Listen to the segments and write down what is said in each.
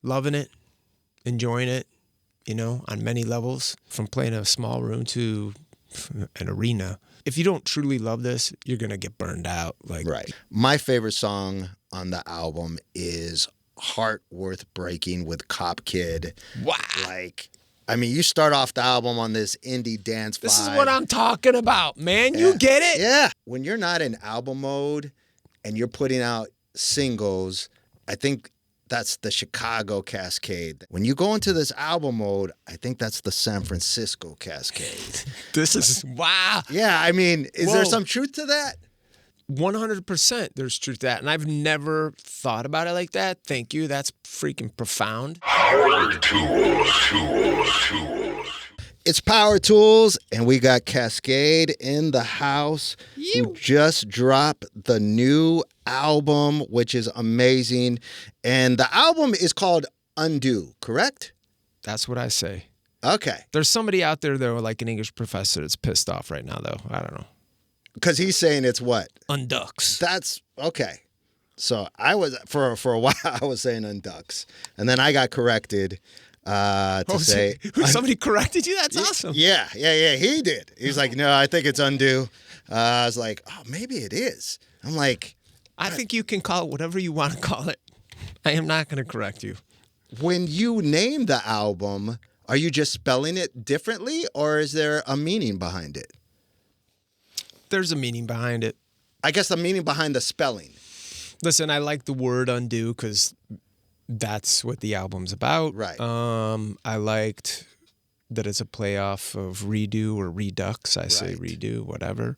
loving it, enjoying it, on many levels, from playing a small room to an arena. If you don't truly love this, you're going to get burned out. Right. My favorite song on the album is Heart Worth Breaking with Cop Kid. Wow. You start off the album on this indie dance vibe. This is what I'm talking about, man. You get it? Yeah. When you're not in album mode and you're putting out singles, I think that's the Chicago Kaskade. When you go into this album mode, I think that's the San Francisco Kaskade. This is, wow. Yeah, is there some truth to that? 100% there's truth to that. And I've never thought about it like that. Thank you. That's freaking profound. It's Powertools, and we got Kaskade in the house who just dropped the new album, which is amazing. And the album is called Undo, correct? That's what I say. Okay. There's somebody out there, though, like an English professor that's pissed off right now, though. I don't know. Because he's saying it's what? Undux. That's, okay. So I was, for a while, I was saying undux. And then I got corrected to say... Somebody corrected you? That's awesome. Yeah, he did. He's like, no, I think it's undo. I was like, oh, maybe it is. I'm like... I think you can call it whatever you want to call it. I am not going to correct you. When you name the album, are you just spelling it differently, or is there a meaning behind it? There's a meaning behind it. I guess the meaning behind the spelling. Listen, I like the word undo because that's what the album's about. Right. I liked that it's a playoff of redo or redux. I say redo, whatever.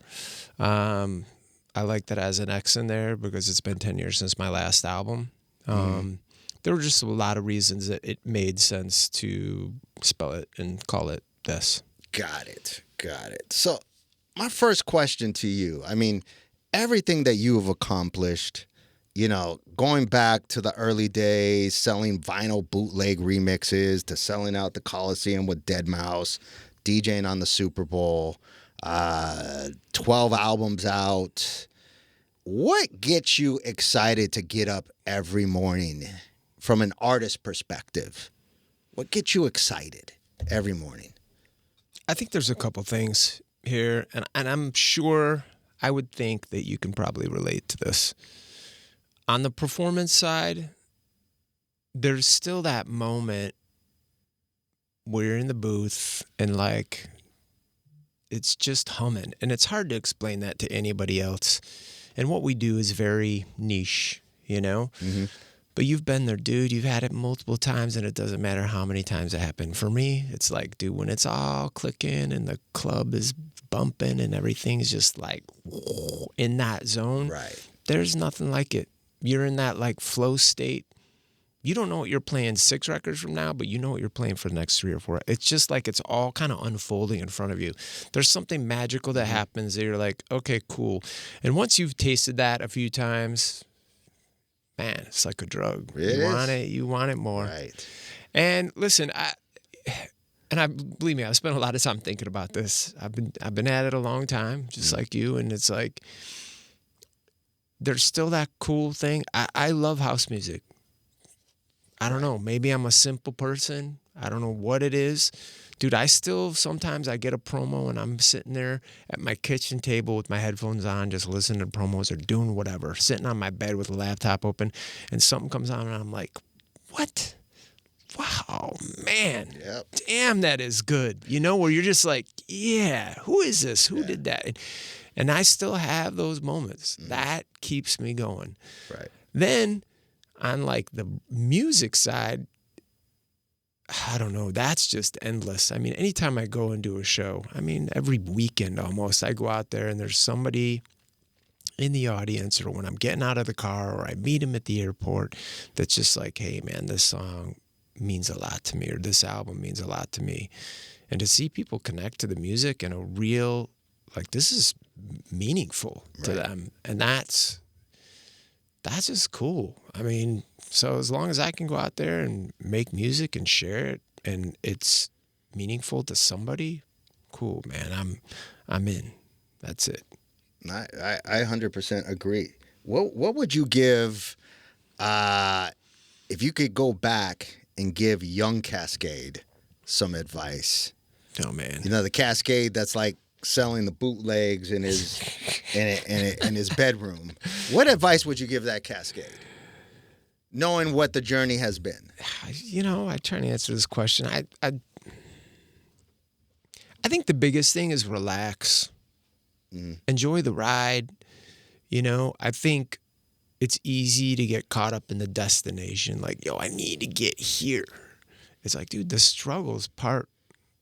I like that as an X in there because it's been 10 years since my last album. There were just a lot of reasons that it made sense to spell it and call it this. Got it. So my first question to you, everything that you have accomplished, going back to the early days, selling vinyl bootleg remixes to selling out the Coliseum with Deadmau5, DJing on the Super Bowl, 12 albums out. What gets you excited to get up every morning from an artist perspective? What gets you excited every morning? I think there's a couple things here, and I'm sure I would think that you can probably relate to this. On the performance side, there's still that moment where you're in the booth and it's just humming. And it's hard to explain that to anybody else. And what we do is very niche, Mm-hmm. But you've been there, dude. You've had it multiple times, and it doesn't matter how many times it happened. For me, it's like, dude, when it's all clicking and the club is bumping and everything's just in that zone, right? There's nothing like it. You're in that flow state. You don't know what you're playing 6 records from now, but you know what you're playing for the next 3 or 4. It's just it's all kind of unfolding in front of you. There's something magical that happens that you're like, okay, cool. And once you've tasted that a few times, man, it's like a drug. You want it more. Right. And listen, believe me, I've spent a lot of time thinking about this. I've been at it a long time, just like you, and it's there's still that cool thing. I love house music. I don't know. Maybe I'm a simple person. I don't know what it is. Dude, sometimes I get a promo and I'm sitting there at my kitchen table with my headphones on, just listening to promos or doing whatever, sitting on my bed with a laptop open, and something comes on and I'm like, what? Wow, man. Yep. Damn, that is good. Where you're just like, yeah, who is this? Who did that? And I still have those moments. That keeps me going. Right. Then on the music side, I don't know, that's just endless. Anytime I go and do a show, every weekend almost, I go out there and there's somebody in the audience, or when I'm getting out of the car, or I meet him at the airport, that's just like, hey man, this song means a lot to me, or this album means a lot to me. And to see people connect to the music in a real, this is meaningful to them. And that's just cool. So as long as I can go out there and make music and share it, and it's meaningful to somebody, cool, man. I'm in. That's it. I 100% agree. What would you give if you could go back and give young Kaskade some advice. Oh man. You know, the Kaskade that's like selling the bootlegs in his in his bedroom. What advice would you give that Kaskade, knowing what the journey has been? You know, I try to answer this question. I think the biggest thing is relax. Enjoy the ride. You know, I think it's easy to get caught up in the destination. Like, yo, I need to get here. It's like, dude, the struggle is part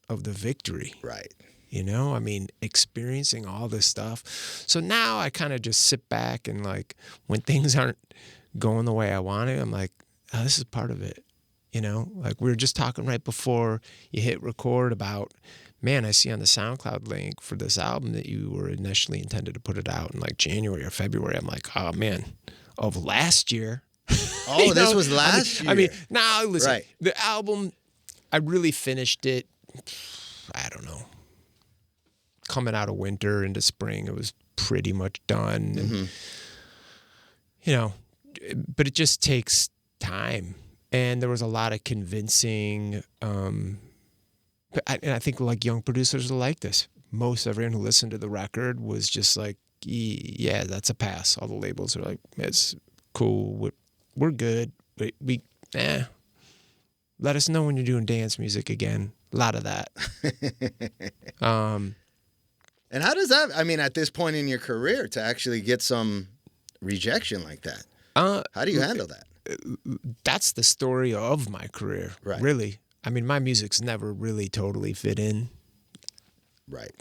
of the victory. Right. You know, I mean, experiencing all this stuff. So now I kind of just sit back and like, when things aren't going the way I want it, I'm like, oh, this is part of it. You know, like we were just talking right before you hit record about, man, I see on the SoundCloud link for this album that you were initially intended to put it out in like January or February. I'm like, oh man, of last year. Oh, this was last year. I mean, now listen, right. The album, I really finished it, I don't know, coming out of winter into spring, it was pretty much done. And, you know, but it just takes time. And there was a lot of convincing, but I think like young producers are like this. Most everyone who listened to the record was just like, yeah, that's a pass. All the labels are like, it's cool, we're good, but let us know when you're doing dance music again. A lot of that. And how does that, I mean, at this point in your career, to actually get some rejection like that? How do you handle that? That's the story of my career, right. Really. I mean, my music's never really totally fit in. Right.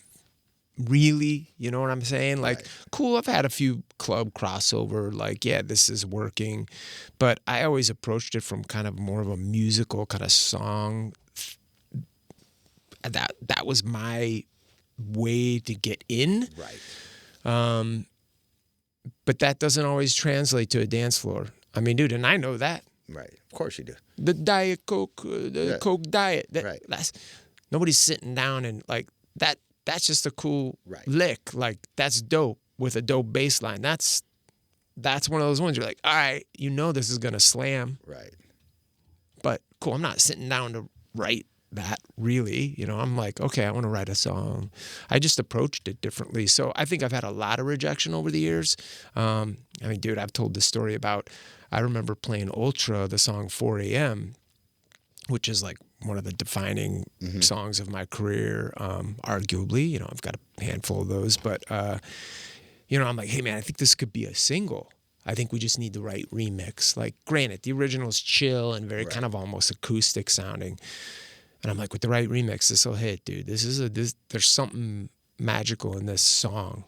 Really, you know what I'm saying? Like, right. Cool, I've had a few club crossover, like, yeah, this is working. But I always approached it from kind of more of a musical kind of song. That was my way to get in. Right. But that doesn't always translate to a dance floor. I mean, dude, and I know that. Right. Of course you do. The Diet Coke, Coke Diet. Right. Nobody's sitting down and like that. That's just a cool right. lick. Like, that's dope with a dope bass line. That's one of those ones you're like, all right, you know this is going to slam. Right. But cool, I'm not sitting down to write that really. You know, I'm like, okay, I want to write a song. I just approached it differently. So I think I've had a lot of rejection over the years. I mean, dude, I've told this story about, I remember playing Ultra, the song 4 a.m., which is like one of the defining songs of my career, arguably. You know, I've got a handful of those. But, you know, I'm like, hey, man, I think this could be a single. I think we just need the right remix. Like, granted, the original's chill and very kind of almost acoustic sounding. And I'm like, with the right remix, this will hit, dude. There's something magical in this song.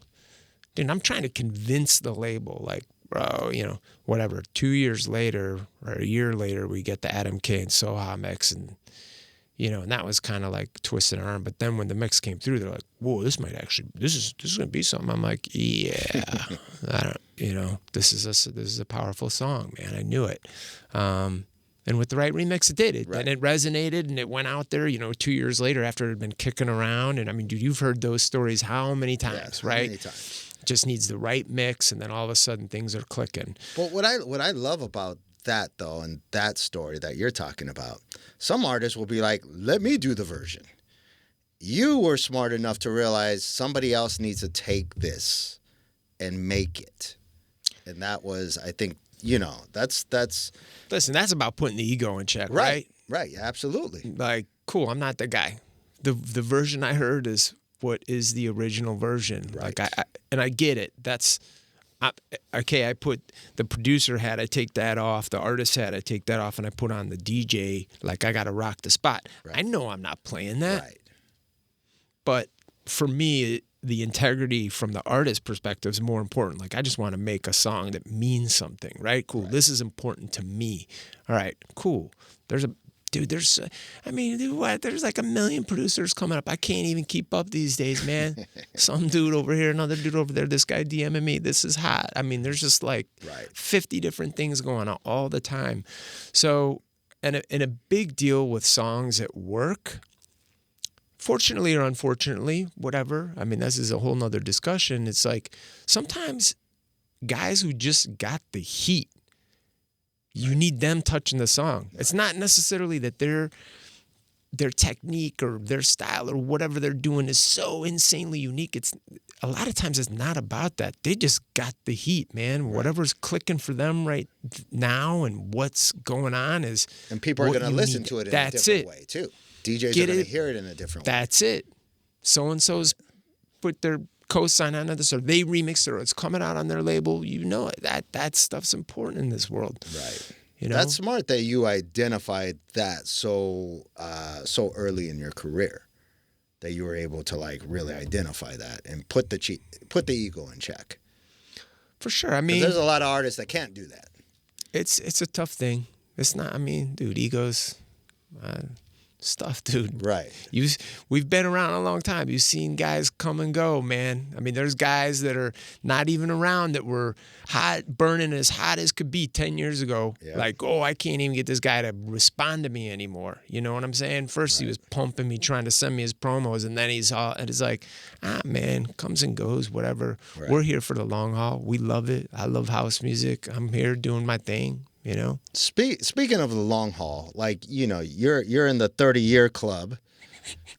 Dude, I'm trying to convince the label, like, bro, you know, whatever. 2 years later or a year later, we get the Adam K and Soha mix, and you know, and that was kind of like twisted arm. But then when the mix came through, they're like, "Whoa, this is gonna be something." I'm like, "Yeah, this is a powerful song, man. I knew it." And with the right remix, it did. And it resonated, and it went out there, you know, 2 years later after it had been kicking around. And I mean, dude, you've heard those stories how many times, right? Many times. Just needs the right mix, and then all of a sudden things are clicking. But what I love about that, though, and that story that you're talking about, some artists will be like, let me do the version. You were smart enough to realize somebody else needs to take this and make it. And that was, I think, you know, that's listen, that's about putting the ego in check, right? Right, absolutely. Like, cool, I'm not the guy. The version I heard is what is the original version. Right. Like, I get it. Okay, I put the producer hat, I take that off, the artist hat, I take that off, and I put on the DJ, like, I got to rock the spot. Right. I know I'm not playing that. Right. But for me, the integrity from the artist perspective is more important. Like, I just want to make a song that means something, right? Cool. Right. This is important to me. All right, cool. There's like a million producers coming up. I can't even keep up these days, man. Some dude over here, another dude over there, this guy DMing me, this is hot. I mean, there's just like 50 different things going on all the time. So, and a big deal with songs at work, fortunately or unfortunately, whatever. I mean, this is a whole nother discussion. It's like sometimes guys who just got the heat You need them touching the song. It's not necessarily that their technique or their style or whatever they're doing is so insanely unique. It's a lot of times it's not about that. They just got the heat, man. Right. Whatever's clicking for them right now and what's going on is. And people are going to listen to it in a different way too. DJs are going to hear it in a different way. That's it. So and so's put their co-sign on this, or they remix it, or it's coming out on their label. You know it. That stuff's important in this world. Right. You know? That's smart that you identified that so early in your career, that you were able to like really identify that and put the ego in check. For sure. I mean, there's a lot of artists that can't do that. It's a tough thing. It's not. I mean, dude, egos. Stuff, dude. Right. We've been around a long time. You've seen guys come and go, man. I mean, there's guys that are not even around that were hot, burning as hot as could be 10 years ago. Yeah. Like, oh, I can't even get this guy to respond to me anymore. You know what I'm saying? First he was pumping me, trying to send me his promos, and then he's like, man, comes and goes, whatever. Right. We're here for the long haul. We love it. I love house music. I'm here doing my thing. You know, speaking of the long haul, like, you know, you're in the 30-year club.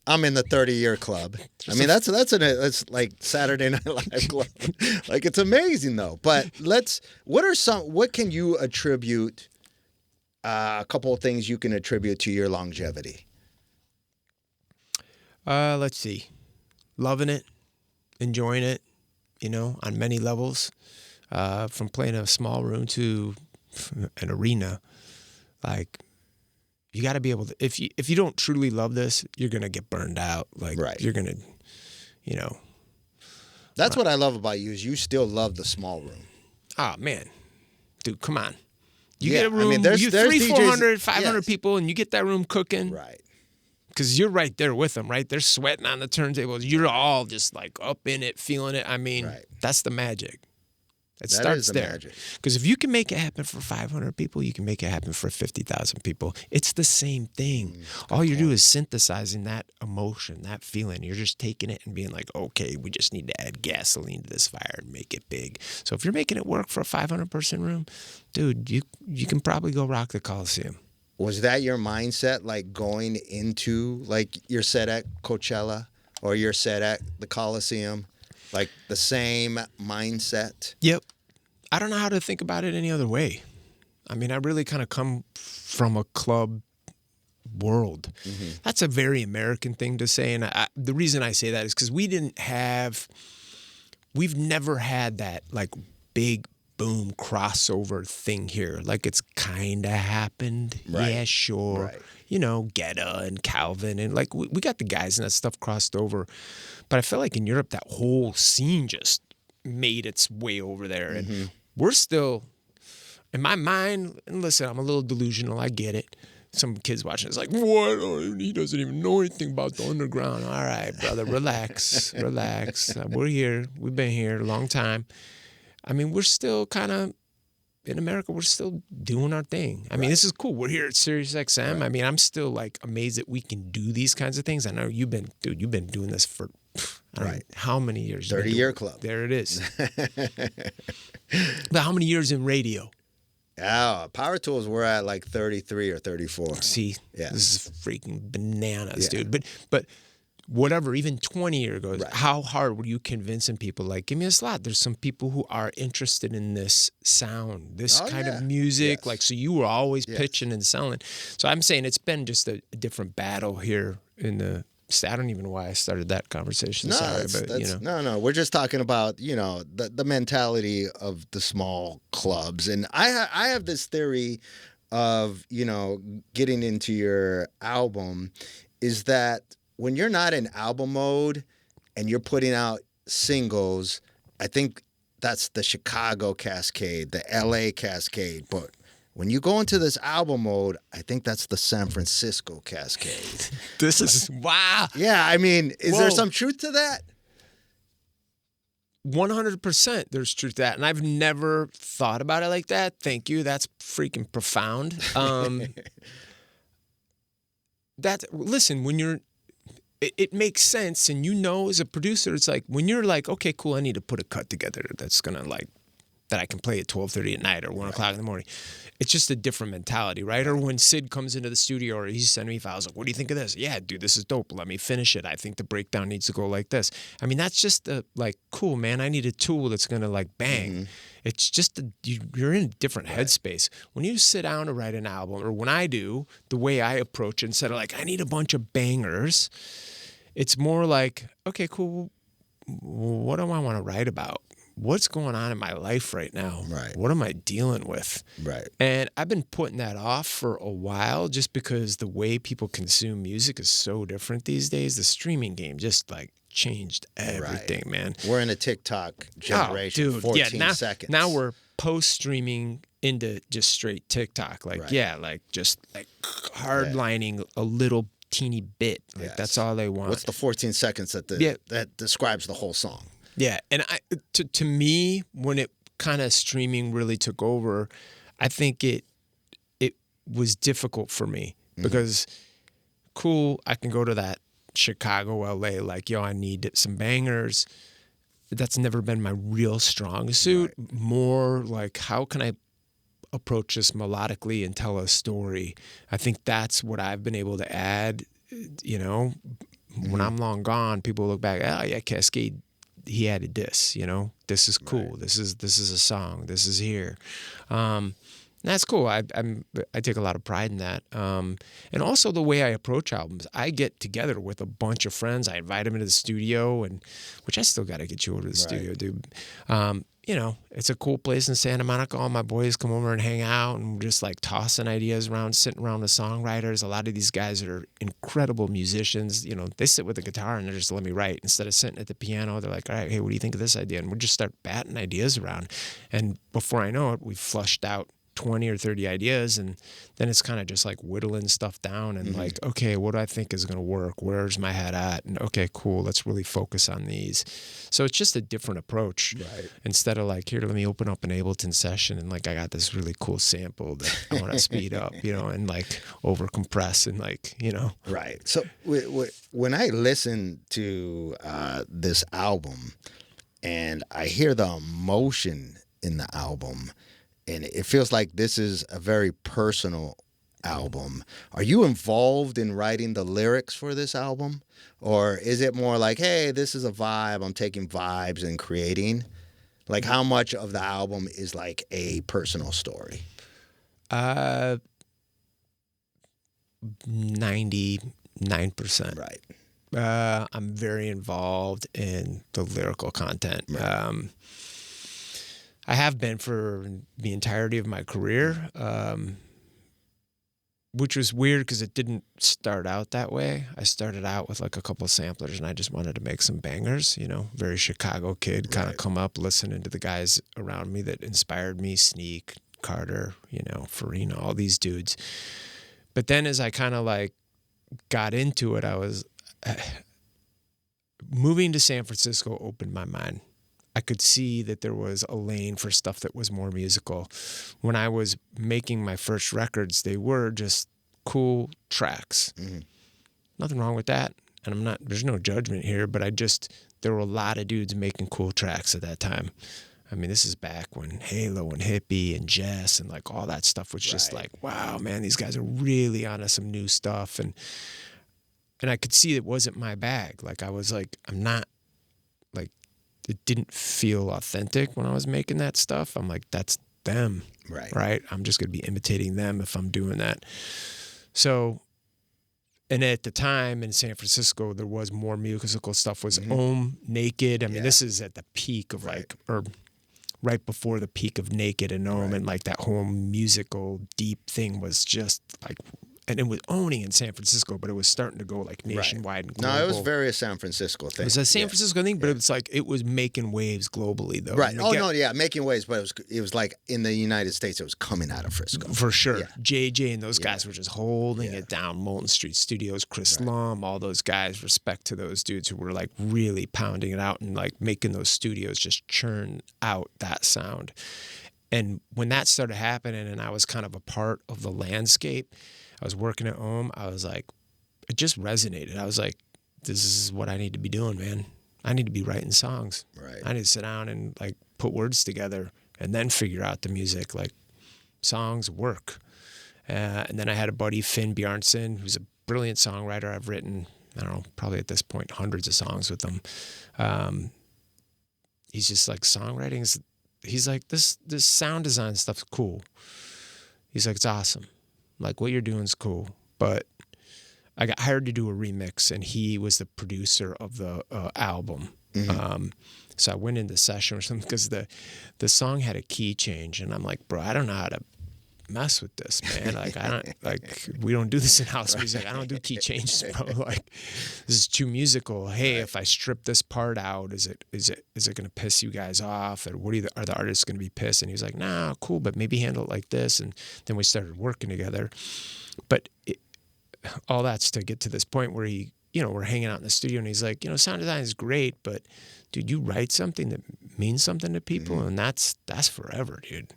I'm in the 30-year club. I mean, that's like Saturday Night Live club. Like, it's amazing though. But what can you attribute? A couple of things you can attribute to your longevity. Let's see, loving it, enjoying it. You know, on many levels, from playing a small room to an arena. Like, you got to be able to, if you don't truly love this, you're going to get burned out. Like, right. You're going to, you know. That's what I love about you, is you still love the small room. Oh, man. Dude, come on. You get a room, I mean, there's 400, 500 people, and you get that room cooking. Right. Because you're right there with them, right? They're sweating on the turntables. You're all just like up in it, feeling it. I mean, That's the magic. It starts there. Because if you can make it happen for 500 people, you can make it happen for 50,000 people. It's the same thing. All you do is synthesizing that emotion, that feeling. You're just taking it and being like, okay, we just need to add gasoline to this fire and make it big. So if you're making it work for a 500-person room, dude, you can probably go rock the Coliseum. Was that your mindset, like going into like your set at Coachella or your set at the Coliseum? Like the same mindset? Yep. I don't know how to think about it any other way. I mean, I really kind of come from a club world. Mm-hmm. That's a very American thing to say. And the reason I say that is because we've never had that like big boom crossover thing here. Like, it's kind of happened. Right. Yeah, sure. Right. You know, Guetta and Calvin, and like we got the guys and that stuff crossed over. But I feel like in Europe, that whole scene just made its way over there. And we're still, in my mind, and listen, I'm a little delusional, I get it. Some kids watching, it's like, what? He doesn't even know anything about the underground. All right, brother, relax, relax. We're here. We've been here a long time. I mean, we're still kind of, in America, we're still doing our thing. I mean, this is cool. We're here at Sirius XM. Right. I mean, I'm still like amazed that we can do these kinds of things. I know you've been doing this for I don't know how many years? 30-year club. There it is. But how many years in radio? Oh, Powertools, we're at like 33 or 34. See, this is freaking bananas, dude. But whatever, even 20 years ago, how hard were you convincing people, like, give me a slot? There's some people who are interested in this sound, this kind of music. Like, so you were always pitching and selling. So I'm saying it's been just a different battle here in the I don't even know why I started that conversation. No, sorry, but you know. No. We're just talking about, you know, the mentality of the small clubs. And I have this theory of, you know, getting into your album is that when you're not in album mode and you're putting out singles, I think that's the Chicago Kaskade, the LA Kaskade. But when you go into this album mode, I think that's the San Francisco Kaskade. This is, wow. Yeah, I mean, is there some truth to that? 100% there's truth to that. And I've never thought about it like that. Thank you. That's freaking profound. Listen, when you're, it makes sense. And you know, as a producer, it's like, when you're like, okay, cool, I need to put a cut together that's going to like, that I can play at 12:30 at night or 1 o'clock in the morning. It's just a different mentality, right? Or when Sid comes into the studio or he's sending me files, like, what do you think of this? Yeah, dude, this is dope. Let me finish it. I think the breakdown needs to go like this. I mean, that's just like, cool, man. I need a tool that's going to like bang. It's just, you're in a different headspace. When you sit down to write an album, or when I do, the way I approach it, instead of like, I need a bunch of bangers, it's more like, okay, cool. What do I want to write about? What's going on in my life right now? Right. What am I dealing with? Right. And I've been putting that off for a while just because the way people consume music is so different these days. The streaming game just like changed everything, man. We're in a TikTok generation. 14 seconds. Now we're post-streaming into just straight TikTok. Like, like just like hardlining a little teeny bit. Like that's all they want. What's the 14 seconds that describes the whole song? Yeah, and to me, when it kind of streaming really took over, I think it was difficult for me because, cool, I can go to that Chicago, LA, like, yo, I need some bangers. That's never been my real strong suit. Right. More like, how can I approach this melodically and tell a story? I think that's what I've been able to add. You know, when I'm long gone, people look back, oh yeah, Kaskade, he added this, you know, this is cool. Right. This is a song. This is here. That's cool. I take a lot of pride in that. And also the way I approach albums, I get together with a bunch of friends. I invite them into the studio, which I still got to get you over to the studio, dude. You know, it's a cool place in Santa Monica. All my boys come over and hang out, and we're just like tossing ideas around, sitting around with songwriters. A lot of these guys are incredible musicians. You know, they sit with a guitar and they just let me write. Instead of sitting at the piano, they're like, all right, hey, what do you think of this idea? And we'll just start batting ideas around. And before I know it, we've flushed out 20 or 30 ideas, and then it's kind of just like whittling stuff down and like, okay, what do I think is going to work? Where's my head at? And okay, cool, let's really focus on these. So it's just a different approach. Right. Instead of like, here, let me open up an Ableton session and like, I got this really cool sample that I want to speed up, you know, and like over compress and like, you know. Right. So when I listen to this album and I hear the emotion in the album, and it feels like this is a very personal album. Are you involved in writing the lyrics for this album? Or is it more like, hey, this is a vibe, I'm taking vibes and creating? Like, how much of the album is like a personal story? 99%. Right. I'm very involved in the lyrical content. Right. I have been for the entirety of my career, which was weird because it didn't start out that way. I started out with like a couple of samplers and I just wanted to make some bangers, you know, very Chicago kid, kind of come up listening to the guys around me that inspired me, Sneak, Carter, you know, Farina, all these dudes. But then as I kind of like got into it, I was moving to San Francisco opened my mind. I could see that there was a lane for stuff that was more musical. When I was making my first records, they were just cool tracks. Nothing wrong with that. And there's no judgment here, but there were a lot of dudes making cool tracks at that time. I mean, this is back when Halo and Hippie and Jess and like all that stuff was just like, wow, man, these guys are really onto some new stuff. And I could see it wasn't my bag. Like I was like, I'm not, like, it didn't feel authentic when I was making that stuff. I'm like, that's them, right? I'm just going to be imitating them if I'm doing that. So, and at the time in San Francisco, there was more musical stuff. Was Naked. I mean, this is at the peak of like, or right before the peak of Naked and and like that whole musical deep thing was just like, and it was owning in San Francisco, but it was starting to go like nationwide and global. No, it was very a San Francisco thing. It was a San Francisco thing, but it's like it was making waves globally, though. Right. Making waves, but it was like in the United States, it was coming out of Frisco. For sure. Yeah. JJ and those guys were just holding it down. Molten Street Studios, Chris Lum, all those guys, respect to those dudes who were like really pounding it out and like making those studios just churn out that sound. And when that started happening and I was kind of a part of the landscape, I was working at home. I was like, it just resonated. I was like, this is what I need to be doing, man. I need to be writing songs. I need to sit down and like put words together and then figure out the music. Like, songs work. And then I had a buddy, Finn Bjarnson, who's a brilliant songwriter. I've written, I don't know, probably at this point, hundreds of songs with him. He's just like, songwriting, he's like, this sound design stuff's cool. He's like, it's awesome. Like, what you're doing is cool. But I got hired to do a remix, and he was the producer of the album. So I went into session or something because the song had a key change, and I'm like, bro, I don't know how to mess with this, man. Like, I don't, like, we don't do this in house music. I don't do key changes, bro. Like, this is too musical. Hey, if I strip this part out, is it going to piss you guys off, or what are the artists going to be pissed? And he was like, nah, cool, but maybe handle it like this. And then we started working together. But all that's to get to this point where he, we're hanging out in the studio, and he's like, sound design is great, but dude, you write something that means something to people, and that's forever, dude.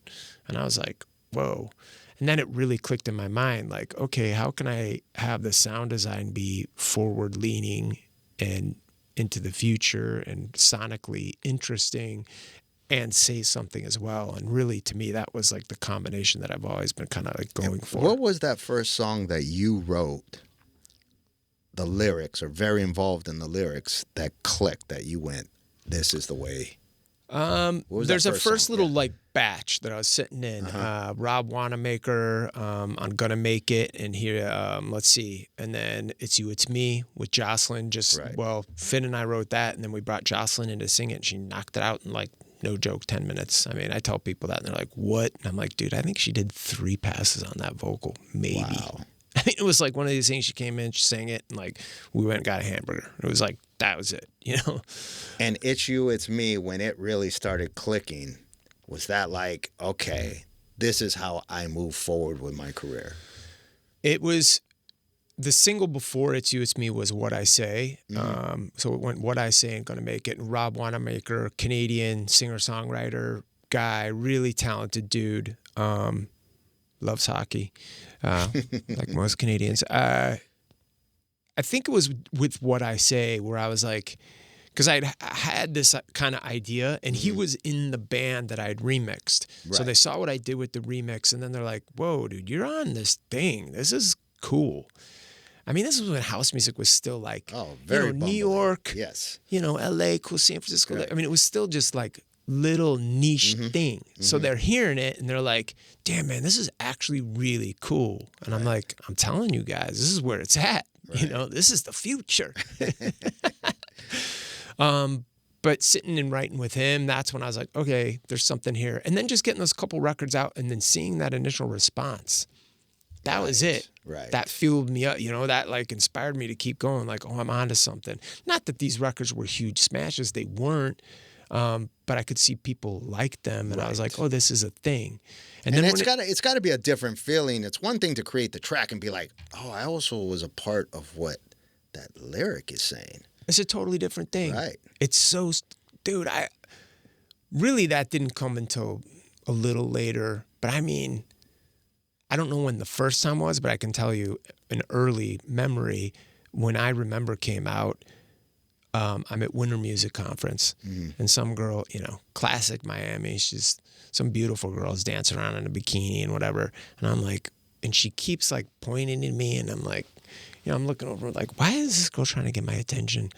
And I was like, whoa. And then it really clicked in my mind, like, okay, how can I have the sound design be forward leaning and into the future and sonically interesting and say something as well? And really, to me, that was like the combination that I've always been kind of like going for. What was that first song that you wrote, the lyrics, or very involved in the lyrics, that clicked, that you went, this is the way? There's a first little like batch that I was sitting in, Rob Wanamaker, on Gonna Make It, and here, let's see, and then It's You, It's Me with Jocelyn. Well, Finn and I wrote that, and then we brought Jocelyn in to sing it, and she knocked it out in, like, no joke, 10 minutes. I mean, I tell people that, and they're like, what? And I'm like, dude, I think she did 3 passes on that vocal, maybe. Wow. I mean, it was like one of these things, she came in, she sang it, and like, we went and got a hamburger. It was like, that was it, And It's You, It's Me, when it really started clicking, was that like, okay, this is how I move forward with my career? It was, the single before It's You, It's Me was What I Say. So it went What I Say and Gonna Make It. And Rob Wanamaker, Canadian singer-songwriter guy, really talented dude, loves hockey, like most Canadians. I think it was with What I Say where I was like, because I had this kind of idea, and he was in the band that I had remixed. Right. So they saw what I did with the remix, and then they're like, whoa, dude, you're on this thing. This is cool. I mean, this was when house music was still like, very New York, yes, LA, cool, San Francisco. Right. I mean, it was still just like little niche thing. So they're hearing it, and they're like, damn, man, this is actually really cool. And I'm like, I'm telling you guys, this is where it's at. Right. This is the future. But sitting and writing with him, that's when I was like, okay, there's something here. And then just getting those couple records out and then seeing that initial response. That was it. Right. That fueled me up, that like inspired me to keep going. Like, oh, I'm onto something. Not that these records were huge smashes. They weren't. But I could see people like them, and I was like, oh, this is a thing. And then it's got to be a different feeling. It's one thing to create the track and be like, oh, I also was a part of what that lyric is saying. It's a totally different thing. Right. It's so, dude, that didn't come until a little later. But I mean, I don't know when the first time was, but I can tell you an early memory when I Remember came out. I'm at Winter Music Conference, and some girl, classic Miami, she's some beautiful girl's dancing around in a bikini and whatever. And I'm like, and she keeps like pointing at me, and I'm like, I'm looking over like, why is this girl trying to get my attention?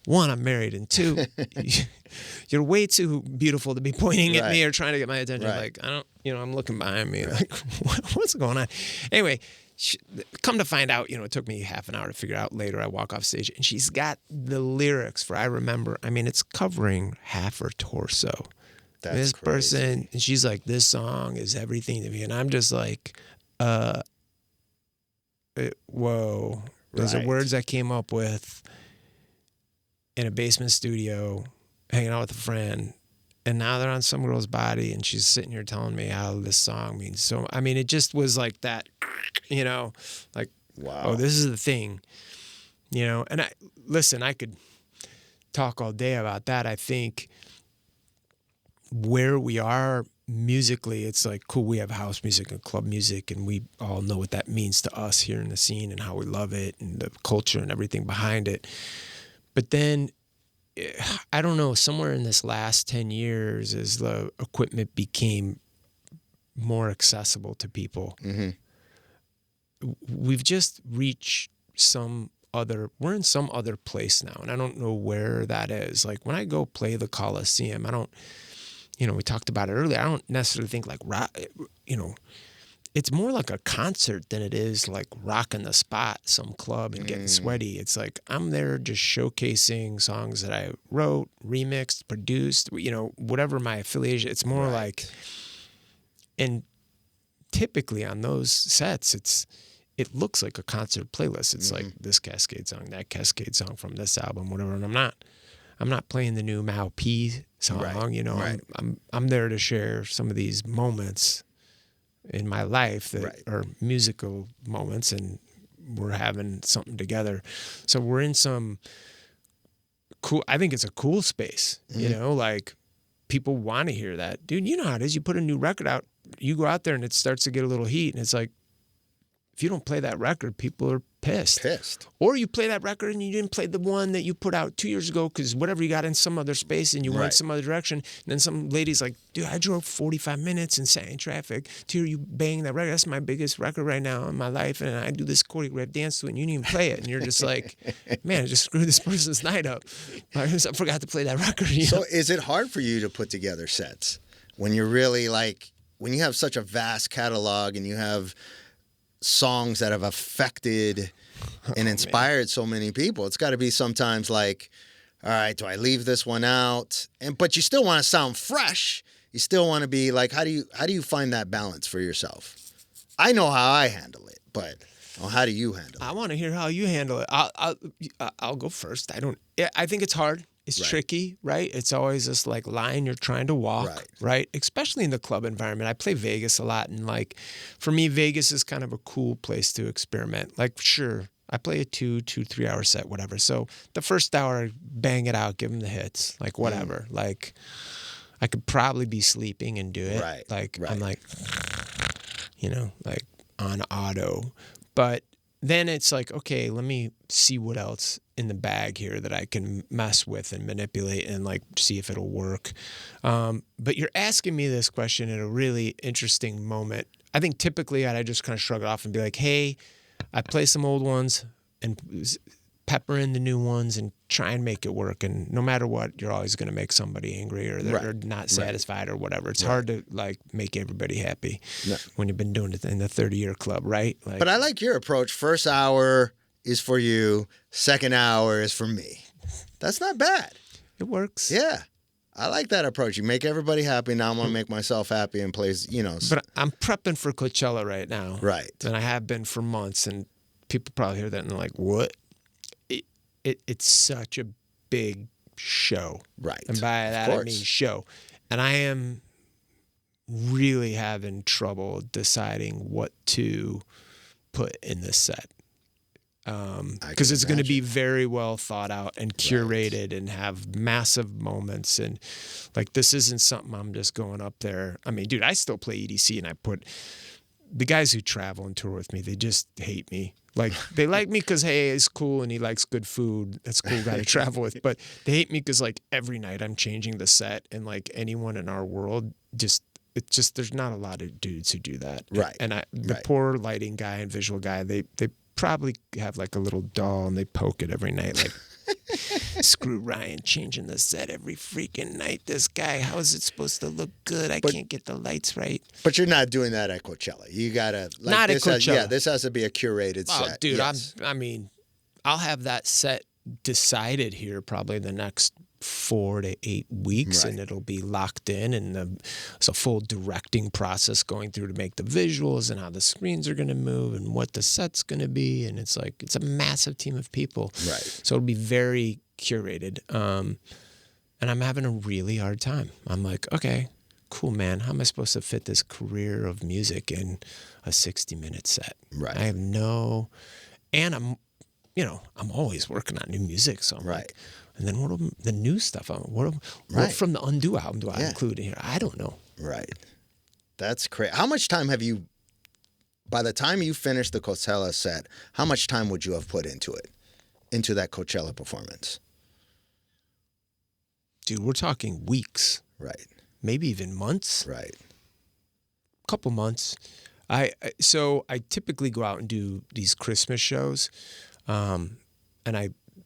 1, I'm married, and 2, you're way too beautiful to be pointing at me or trying to get my attention. Right. Like, I don't, I'm looking behind me, like, what's going on? Anyway, come to find out, it took me half an hour to figure out. Later, I walk off stage, and she's got the lyrics for I Remember. I mean, it's covering half her torso. That's this crazy. Person, and she's like, this song is everything to me. And I'm just like, whoa. Those are words I came up with in a basement studio, hanging out with a friend. And now they're on some girl's body, and she's sitting here telling me how this song means so. I mean, it just was like that, like, wow. Oh, this is the thing, And I could talk all day about that. I think where we are musically, it's like, cool, we have house music and club music, and we all know what that means to us here in the scene and how we love it and the culture and everything behind it. But then I don't know, somewhere in this last 10 years, as the equipment became more accessible to people, we've just reached we're in some other place now, and I don't know where that is. Like when I go play the Coliseum, I don't, we talked about it earlier, I don't necessarily think like rock, it's more like a concert than it is like rocking the spot, some club and getting sweaty. It's like I'm there just showcasing songs that I wrote, remixed, produced, whatever my affiliation. It's more like, and typically on those sets, it looks like a concert playlist. It's like this Kaskade song, that Kaskade song from this album, whatever. And I'm not playing the new Mal P song. Right. I'm there to share some of these moments in my life that are musical moments, and we're having something together. So we're in some cool, I think it's a cool space, like people want to hear that. Dude, you know how it is. You put a new record out, you go out there and it starts to get a little heat, and it's like, if you don't play that record, people are pissed. Or you play that record and you didn't play the one that you put out 2 years ago because whatever, you got in some other space and you went some other direction. And then some lady's like, dude, I drove 45 minutes and sat in traffic to hear you bang that record. That's my biggest record right now in my life. And I do this choreographed dance to it and you didn't even play it. And you're just like, man, I just screwed this person's night up. I forgot to play that record. So is it hard for you to put together sets when you're really like, when you have such a vast catalog and you have songs that have affected and inspired so many people? It's got to be sometimes like, all right, do I leave this one out? But you still want to sound fresh. You still want to be like, how do you find that balance for yourself? I know how I handle it, but how do you handle it? I want to hear how you handle it. I'll go first. I think it's hard. It's tricky, right? It's always this like line you're trying to walk, right? Especially in the club environment. I play Vegas a lot, and like for me, Vegas is kind of a cool place to experiment. Like, sure, I play a 3 hour set, whatever. So the first hour, bang it out, give them the hits, like whatever. Like I could probably be sleeping and do it. I'm like, like on auto. But then it's like, okay, let me see what else in the bag here that I can mess with and manipulate and like see if it'll work. But you're asking me this question at a really interesting moment. I think typically I'd just kind of shrug it off and be like, hey, I play some old ones and pepper in the new ones and try and make it work. And no matter what, you're always going to make somebody angry or they're not satisfied or whatever. It's hard to like make everybody happy when you've been doing it in the 30-year club, right? Like, but I like your approach. First hour is for you. Second hour is for me. That's not bad. It works. Yeah. I like that approach. You make everybody happy. Now I'm going to make myself happy and play, But I'm prepping for Coachella right now. Right. And I have been for months, and people probably hear that and they're like, what? It's such a big show. Right. And by that I mean show. And I am really having trouble deciding what to put in this set. Because it's going to be very well thought out and curated and have massive moments. And like, this isn't something I'm just going up there. I mean, dude, I still play EDC, and I put the guys who travel and tour with me, they just hate me. Like, they like me because, hey, it's cool and he likes good food. That's a cool guy to travel with. But they hate me because, like, every night I'm changing the set. And, like, anyone in our world, there's not a lot of dudes who do that. Right. And the poor lighting guy and visual guy, they probably have, like, a little doll and they poke it every night. Like, screw Ryan changing the set every freaking night. This guy, how is it supposed to look good? I can't get the lights right. But you're not doing that at Coachella. You gotta not at Coachella. This has to be a curated set. Dude, I'll have that set decided here probably the next 4 to 8 weeks, and it'll be locked in, and it's a full directing process going through to make the visuals and how the screens are going to move and what the set's going to be, and it's a massive team of people, so it'll be very curated, and I'm having a really hard time. I'm like, okay, cool, man, how am I supposed to fit this career of music in a 60-minute set? I have and I'm always working on new music, so I'm like, and then what the new stuff? What from the Undo album do I include in here? I don't know. Right. That's crazy. How much time have you, by the time you finished the Coachella set, how much time would you have put into it, into that Coachella performance? Dude, we're talking weeks. Right. Maybe even months. Right. Couple months. So I typically go out and do these Christmas shows, and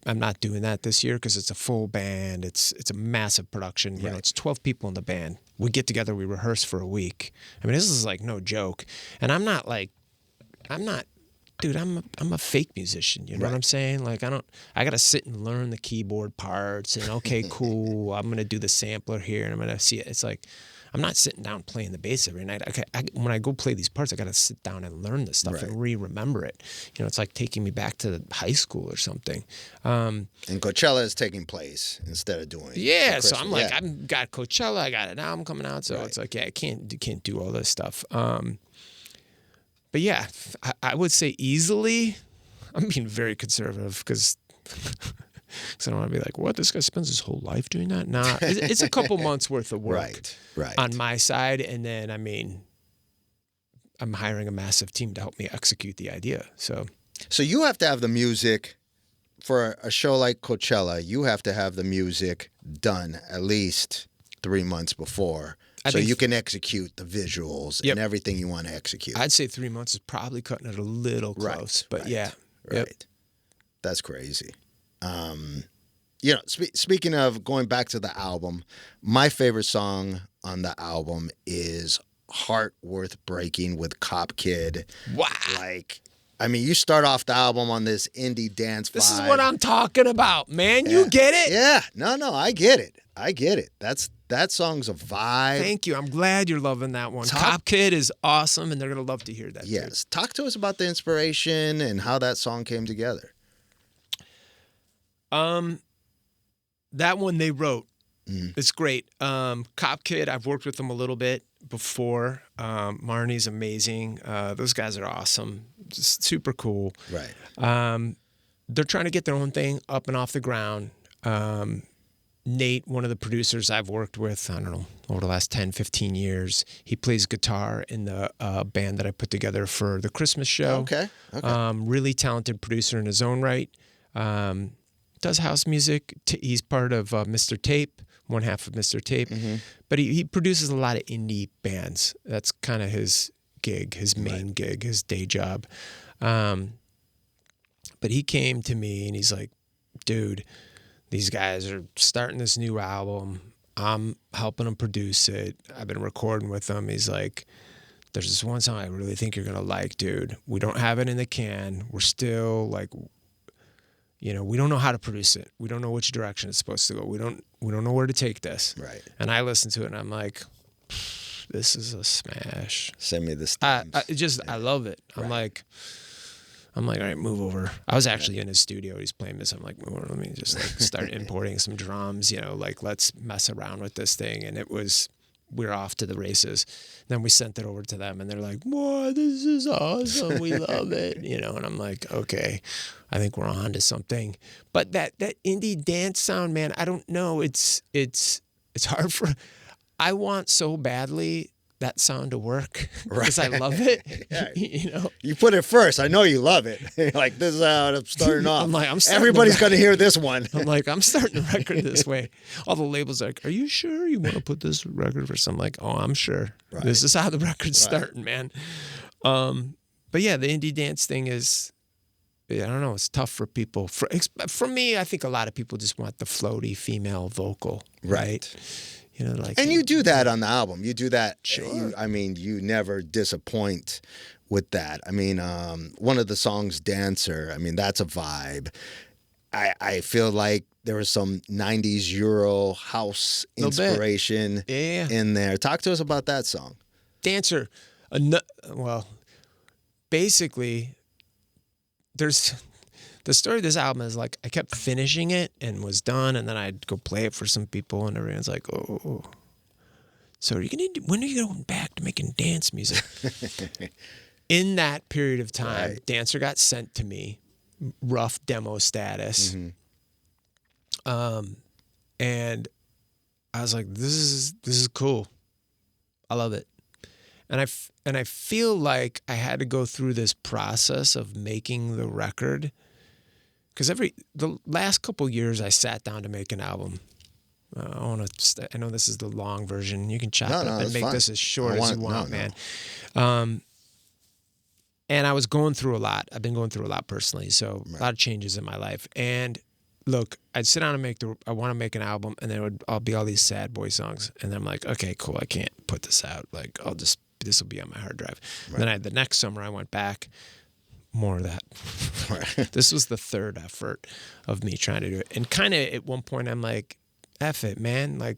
I'm not doing that this year because it's a full band. It's a massive production. You know, it's 12 people in the band. We get together, we rehearse for a week. I mean, this is like no joke. And I'm not, dude, I'm a fake musician. You know what I'm saying? Like I got to sit and learn the keyboard parts and okay, cool. I'm going to do the sampler here and I'm going to see it. It's like, I'm not sitting down playing the bass every night. When I go play these parts, I got to sit down and learn this stuff and remember it. You know, it's like taking me back to high school or something. And Coachella is taking place instead of doing. Yeah, so I'm like, I've got Coachella, I got an album coming out, so it's like, I can't do all this stuff. But yeah, I would say easily. I'm being very conservative because. Because I don't want to be like, what? This guy spends his whole life doing that? Nah, it's a couple months worth of work on my side. And then, I mean, I'm hiring a massive team to help me execute the idea. So you have to have the music for a show like Coachella. You have to have the music done at least 3 months before. So you can execute the visuals and everything you want to execute. I'd say 3 months is probably cutting it a little close. But yeah. Right. That's crazy. You know, speaking of going back to the album, my favorite song on the album is Heart Worth Breaking with Cop Kid. Wow. Like, I mean, you start off the album on this indie dance vibe. This is what I'm talking about, man. You get it? Yeah. No, I get it. That song's a vibe. Thank you. I'm glad you're loving that one. Cop Kid is awesome, and they're going to love to hear that. Yes. Too. Talk to us about the inspiration and how that song came together. That one they wrote. It's great. Cop Kid, I've worked with them a little bit before. Marnie's amazing. Those guys are awesome. Just super cool. Right. They're trying to get their own thing up and off the ground. Nate, one of the producers I've worked with, I don't know, over the last 10, 15 years, he plays guitar in the band that I put together for the Christmas show. Okay. Really talented producer in his own right. Does house music. He's part of Mr. Tape, one half of Mr. Tape. Mm-hmm. But he produces a lot of indie bands. That's kind of his gig, his main gig, his day job. But he came to me and he's like, dude, these guys are starting this new album. I'm helping them produce it. I've been recording with them. He's like, there's this one song I really think you're going to like, dude. We don't have it in the can. We're still like... You know, we don't know how to produce it. We don't know which direction it's supposed to go. We don't know where to take this. Right. And I listen to it and I'm like, this is a smash. Send me the stems. I love it. I'm like, all right, move over. I was actually in his studio. He's playing this. I'm like, move over. Let me just like start importing some drums, you know, like let's mess around with this thing. And we're off to the races. Then we sent it over to them and they're like, "Wow, this is awesome. We love it." You know, and I'm like, okay, I think we're on to something. But that indie dance sound, man, I don't know. It's hard I want so badly that sound to work because I love it. Yeah. You know, you put it first. I know you love it. You're like, this is how I'm starting off. I'm like, everybody's going to hear this one. I'm like, I'm starting the record this way. All the labels are like, are you sure you want to put this record for some? Like, oh, I'm sure. Right. This is how the record's starting, man. But yeah, the indie dance thing is, I don't know, it's tough for people. For me, I think a lot of people just want the floaty female vocal, right? You know, like, and you do that on the album. You do that. Sure. You never disappoint with that. I mean, one of the songs, Dancer, I mean, that's a vibe. I feel like there was some 90s Euro house inspiration in there. Talk to us about that song. Dancer. Well, basically, there's... The story of this album is like I kept finishing it and was done, and then I'd go play it for some people, and everyone's like, "Oh, so when are you going back to making dance music?" In that period of time, Dancer got sent to me, rough demo status, and I was like, "This is cool. I love it." And I feel like I had to go through this process of making the record. Because the last couple years I sat down to make an album, I know this is the long version. You can chop it up and make fine. this as short as you want, man. And I was going through a lot. I've been going through a lot personally, so a lot of changes in my life. And look, I'd sit down and I want to make an album, and there would all be all these sad boy songs, and I'm like, okay, cool, I can't put this out. Like, this will be on my hard drive. Right. Then the next summer I went back, more of that. Right. This was the third effort of me trying to do it, and kind of at one point I'm like, F it, man. Like,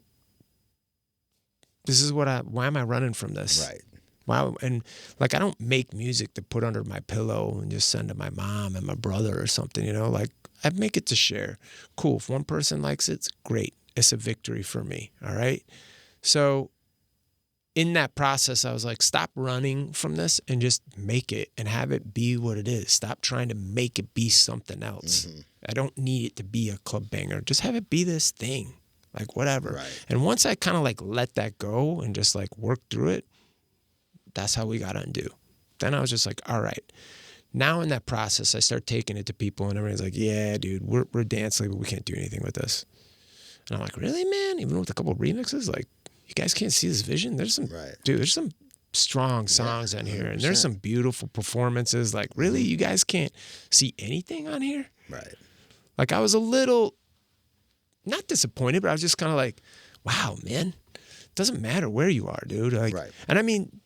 this is why am I running from this? Right. Wow. And like, I don't make music to put under my pillow and just send to my mom and my brother or something, you know, like I make it to share. Cool. If one person likes it, it's great. It's a victory for me. All right. So in that process, I was like, stop running from this and just make it and have it be what it is. Stop trying to make it be something else. Mm-hmm. I don't need it to be a club banger. Just have it be this thing, like whatever. Right. And once I kind of like let that go and just like work through it, that's how we got Undo. Then I was just like, all right. Now in that process, I start taking it to people and everyone's like, yeah, dude, we're a dance label. We can't do anything with this. And I'm like, really, man? Even with a couple of remixes? Like, you guys can't see this vision? There's some, dude, there's some strong songs on here. And there's some beautiful performances. Like, really? You guys can't see anything on here? Right. Like, I was a little, not disappointed, but I was just kind of like, wow, man. It doesn't matter where you are, dude. Like, and I mean,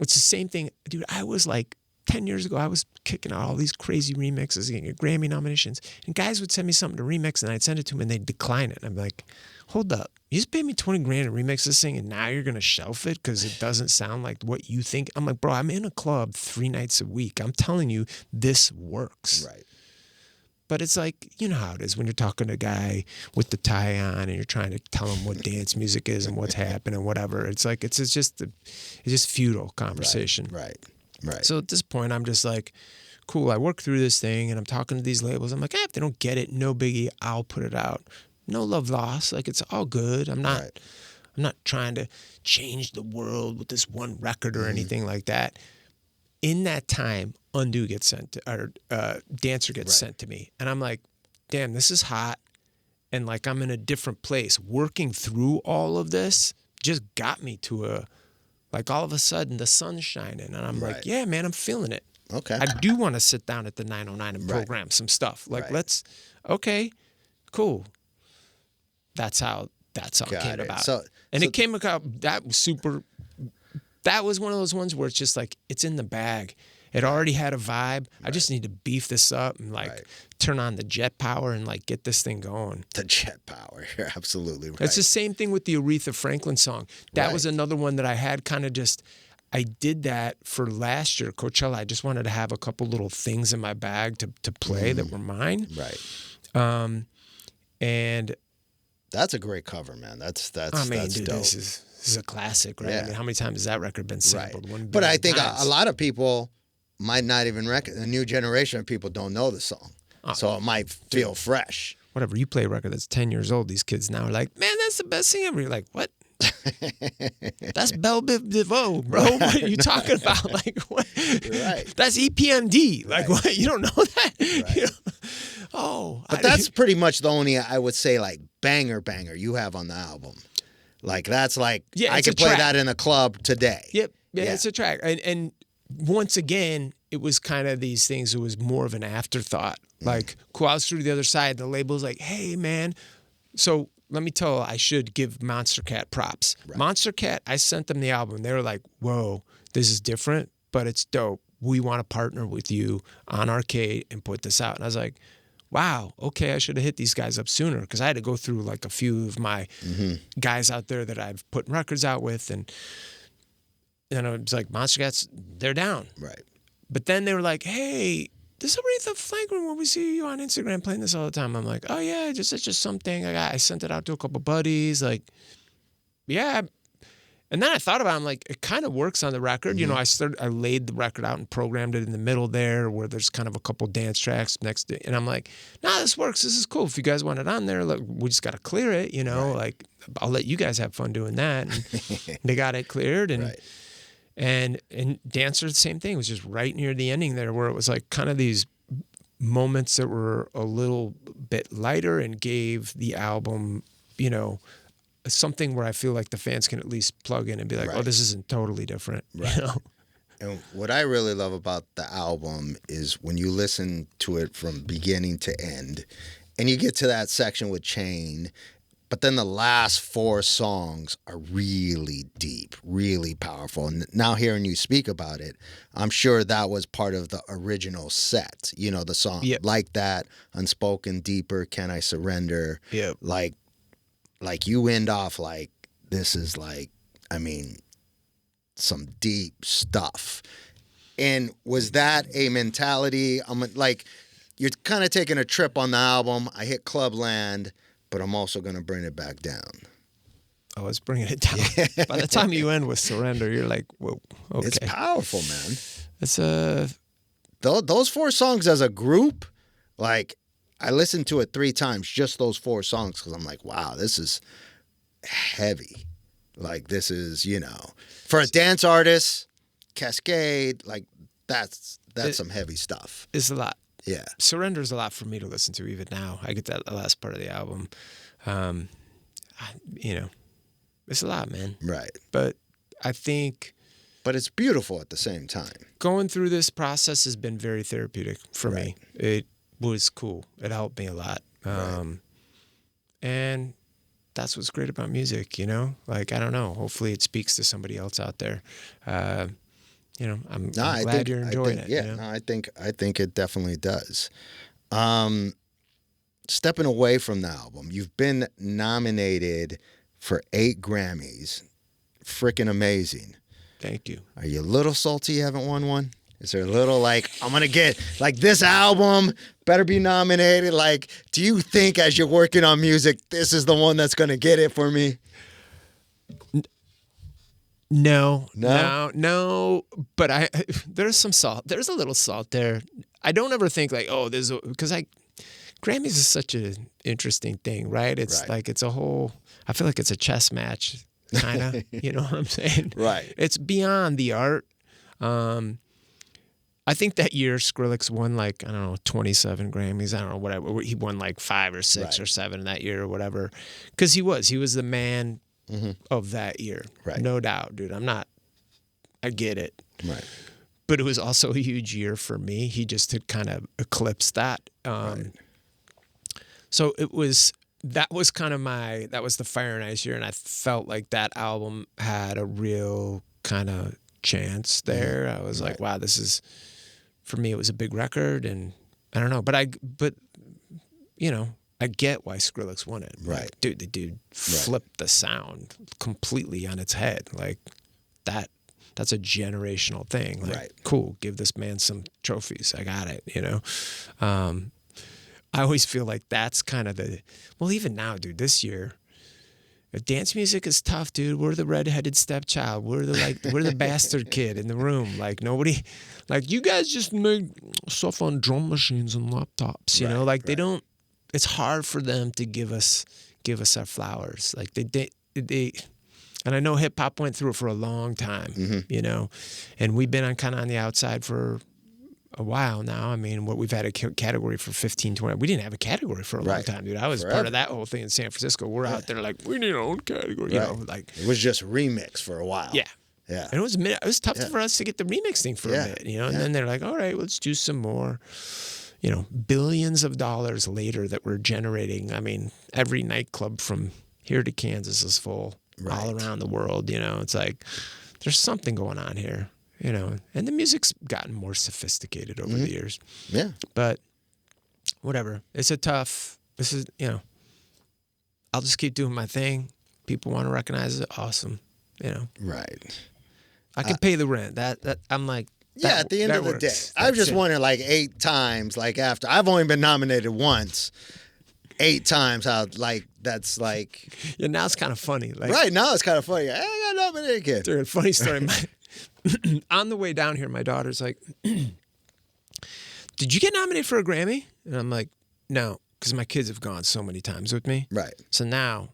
it's the same thing. Dude, I was like, 10 years ago, I was kicking out all these crazy remixes, getting Grammy nominations. And guys would send me something to remix, and I'd send it to them, and they'd decline it. And I'm like, hold up. You just paid me $20,000 to remix this thing, and now you're going to shelf it because it doesn't sound like what you think? I'm like, bro, I'm in a club 3 nights a week. I'm telling you, this works. Right. But it's like, you know how it is when you're talking to a guy with the tie on and you're trying to tell him what dance music is and what's happening, whatever. It's like, it's just futile conversation. Right. So at this point, I'm just like, cool, I work through this thing and I'm talking to these labels. I'm like, if they don't get it, no biggie, I'll put it out. No love lost. Like, it's all good. I'm not trying to change the world with this one record or anything like that. In that time, Undo gets sent to, or Dancer gets sent to me. And I'm like, damn, this is hot. And like, I'm in a different place. Working through all of this just got me to like all of a sudden the sun's shining. And I'm like, yeah, man, I'm feeling it. Okay. I do want to sit down at the 909 and program some stuff. Like, okay, cool. That's how it came about. It came about, that was one of those ones where it's just like, it's in the bag. It already had a vibe. I just need to beef this up and like turn on the jet power and like get this thing going. The jet power. You're absolutely right. It's the same thing with the Aretha Franklin song. That was another one that I had kind of just, I did that for last year, Coachella. I just wanted to have a couple little things in my bag to play that were mine. Right. And that's a great cover, man. That's dude, dope. This is a classic, right? Yeah. I mean, how many times has that record been sampled? Right. But I think a lot of people might not even recognize. A new generation of people don't know the song, so it might feel fresh. Whatever, you play a record that's 10 years old, these kids now are like, man, that's the best thing ever. You're like, what? That's Belle Biv DeVoe, bro. What are you talking about? Like, what? Right. That's EPMD. Like, what? You don't know that? Right. You know? But that's pretty much the only, I would say, like banger you have on the album. Like, that's like, I could play that in a club today. Yep. Yeah, it's a track. And once again, it was kind of these things. It was more of an afterthought. Like, cool, I was through the other side. The label's like, hey, man. So let me tell you, I should give Monster Cat props. Right. Monster Cat, I sent them the album. They were like, whoa, this is different, but it's dope. We want to partner with you on Arcade and put this out. And I was like, wow, okay, I should have hit these guys up sooner, because I had to go through like a few of my guys out there that I've put records out with. And it was like, Monster Cats, they're down. Right. But then they were like, hey, this is Aretha Franklin where we see you on Instagram playing this all the time. I'm like, oh yeah, it's just something. I sent it out to a couple buddies. Like, yeah. And then I thought about it. I'm like, it kind of works on the record. You know, I laid the record out and programmed it in the middle there where there's kind of a couple dance tracks next to it. And I'm like, nah, this works. This is cool. If you guys want it on there, look, we just got to clear it, you know, like I'll let you guys have fun doing that. And they got it cleared. And And Dancer, the same thing. It was just right near the ending there where it was like kind of these moments that were a little bit lighter and gave the album you know, something where I feel like the fans can at least plug in and be like, oh, this isn't totally different. Right. You know? And what I really love about the album is when you listen to it from beginning to end, and you get to that section with Chain, but then the last 4 songs are really deep, really powerful. And now hearing you speak about it, I'm sure that was part of the original set. You know, the song Like That, Unspoken, Deeper, Can I Surrender? Yeah. Like you end off like, this is like, I mean, some deep stuff. And was that a mentality? I'm like, you're kind of taking a trip on the album. I hit Clubland, but I'm also going to bring it back down. Oh, it's bringing it down. By the time you end with Surrender, you're like, whoa, okay. It's powerful, man. It's those 4 songs as a group, like, I listened to it 3 times, just those 4 songs, because I'm like, wow, this is heavy. Like, this is, you know, for a dance artist, Kaskade, like, that's some heavy stuff. It's a lot. Yeah. Surrender's a lot for me to listen to even now. I get that last part of the album. You know, it's a lot, man. Right. But I think... But it's beautiful at the same time. Going through this process has been very therapeutic for me. It was cool. It helped me a lot. And that's what's great about music, you know? Like, I don't know. Hopefully it speaks to somebody else out there. You know, I'm glad you're enjoying it. Yeah, you know? I think it definitely does. Stepping away from the album, you've been nominated for 8 Grammys. Freaking amazing. Thank you. Are you a little salty you haven't won one? Is there a little like, I'm going to get, like, this album better be nominated? Like, do you think as you're working on music, this is the one that's going to get it for me? No. But there's some salt. There's a little salt there. I don't ever think like, oh, because Grammys is such an interesting thing, right? It's like, it's a whole, I feel like it's a chess match, kind of, you know what I'm saying? Right. It's beyond the art. I think that year Skrillex won like, I don't know, 27 Grammys. I don't know, whatever. He won like 5 or 6 or 7 that year or whatever. Because he was the man of that year. Right. No doubt, dude. I get it. Right. But it was also a huge year for me. He just had kind of eclipsed that. So that was the Fire and Ice year. And I felt like that album had a real kind of chance there. I was like, wow, this is, for me, it was a big record. And I don't know, but you know, I get why Skrillex won it. Right. Like, dude, the dude flipped the sound completely on its head. Like, that's a generational thing. Like, cool, give this man some trophies. I got it, you know? I always feel like that's kind of well, even now, dude, this year, dance music is tough, dude. We're the redheaded stepchild. We're the bastard kid in the room. Like, nobody, like, you guys just make stuff on drum machines and laptops, you know? Like, they don't, it's hard for them to give us our flowers. Like, they and I know hip hop went through it for a long time, you know, and we've been kind of on the outside for a while now. I mean, we've had a category for 15, 20. We didn't have a category for a long time, dude. I was part of that whole thing in San Francisco. We're out there like, we need our own category, you know, like. It was just remix for a while. Yeah. Yeah. And it was tough for us to get the remix thing for a bit, you know, and then they're like, all right, let's do some more. You know, billions of dollars later that we're generating. I mean, every nightclub from here to Kansas is full all around the world. You know, it's like there's something going on here, you know, and the music's gotten more sophisticated over the years. Yeah. But whatever. This is, you know, I'll just keep doing my thing. People want to recognize it. Awesome. You know. Right. I can pay the rent. That I'm like, yeah, at the end of the day. I was just wondering, like, 8 times, like, after I've only been nominated once, 8 times, how, like, that's like. Yeah, now it's kind of funny. Like, right, now it's kind of funny. I got nominated again. Dude, funny story. On the way down here, my daughter's like, did you get nominated for a Grammy? And I'm like, no, because my kids have gone so many times with me. Right. So now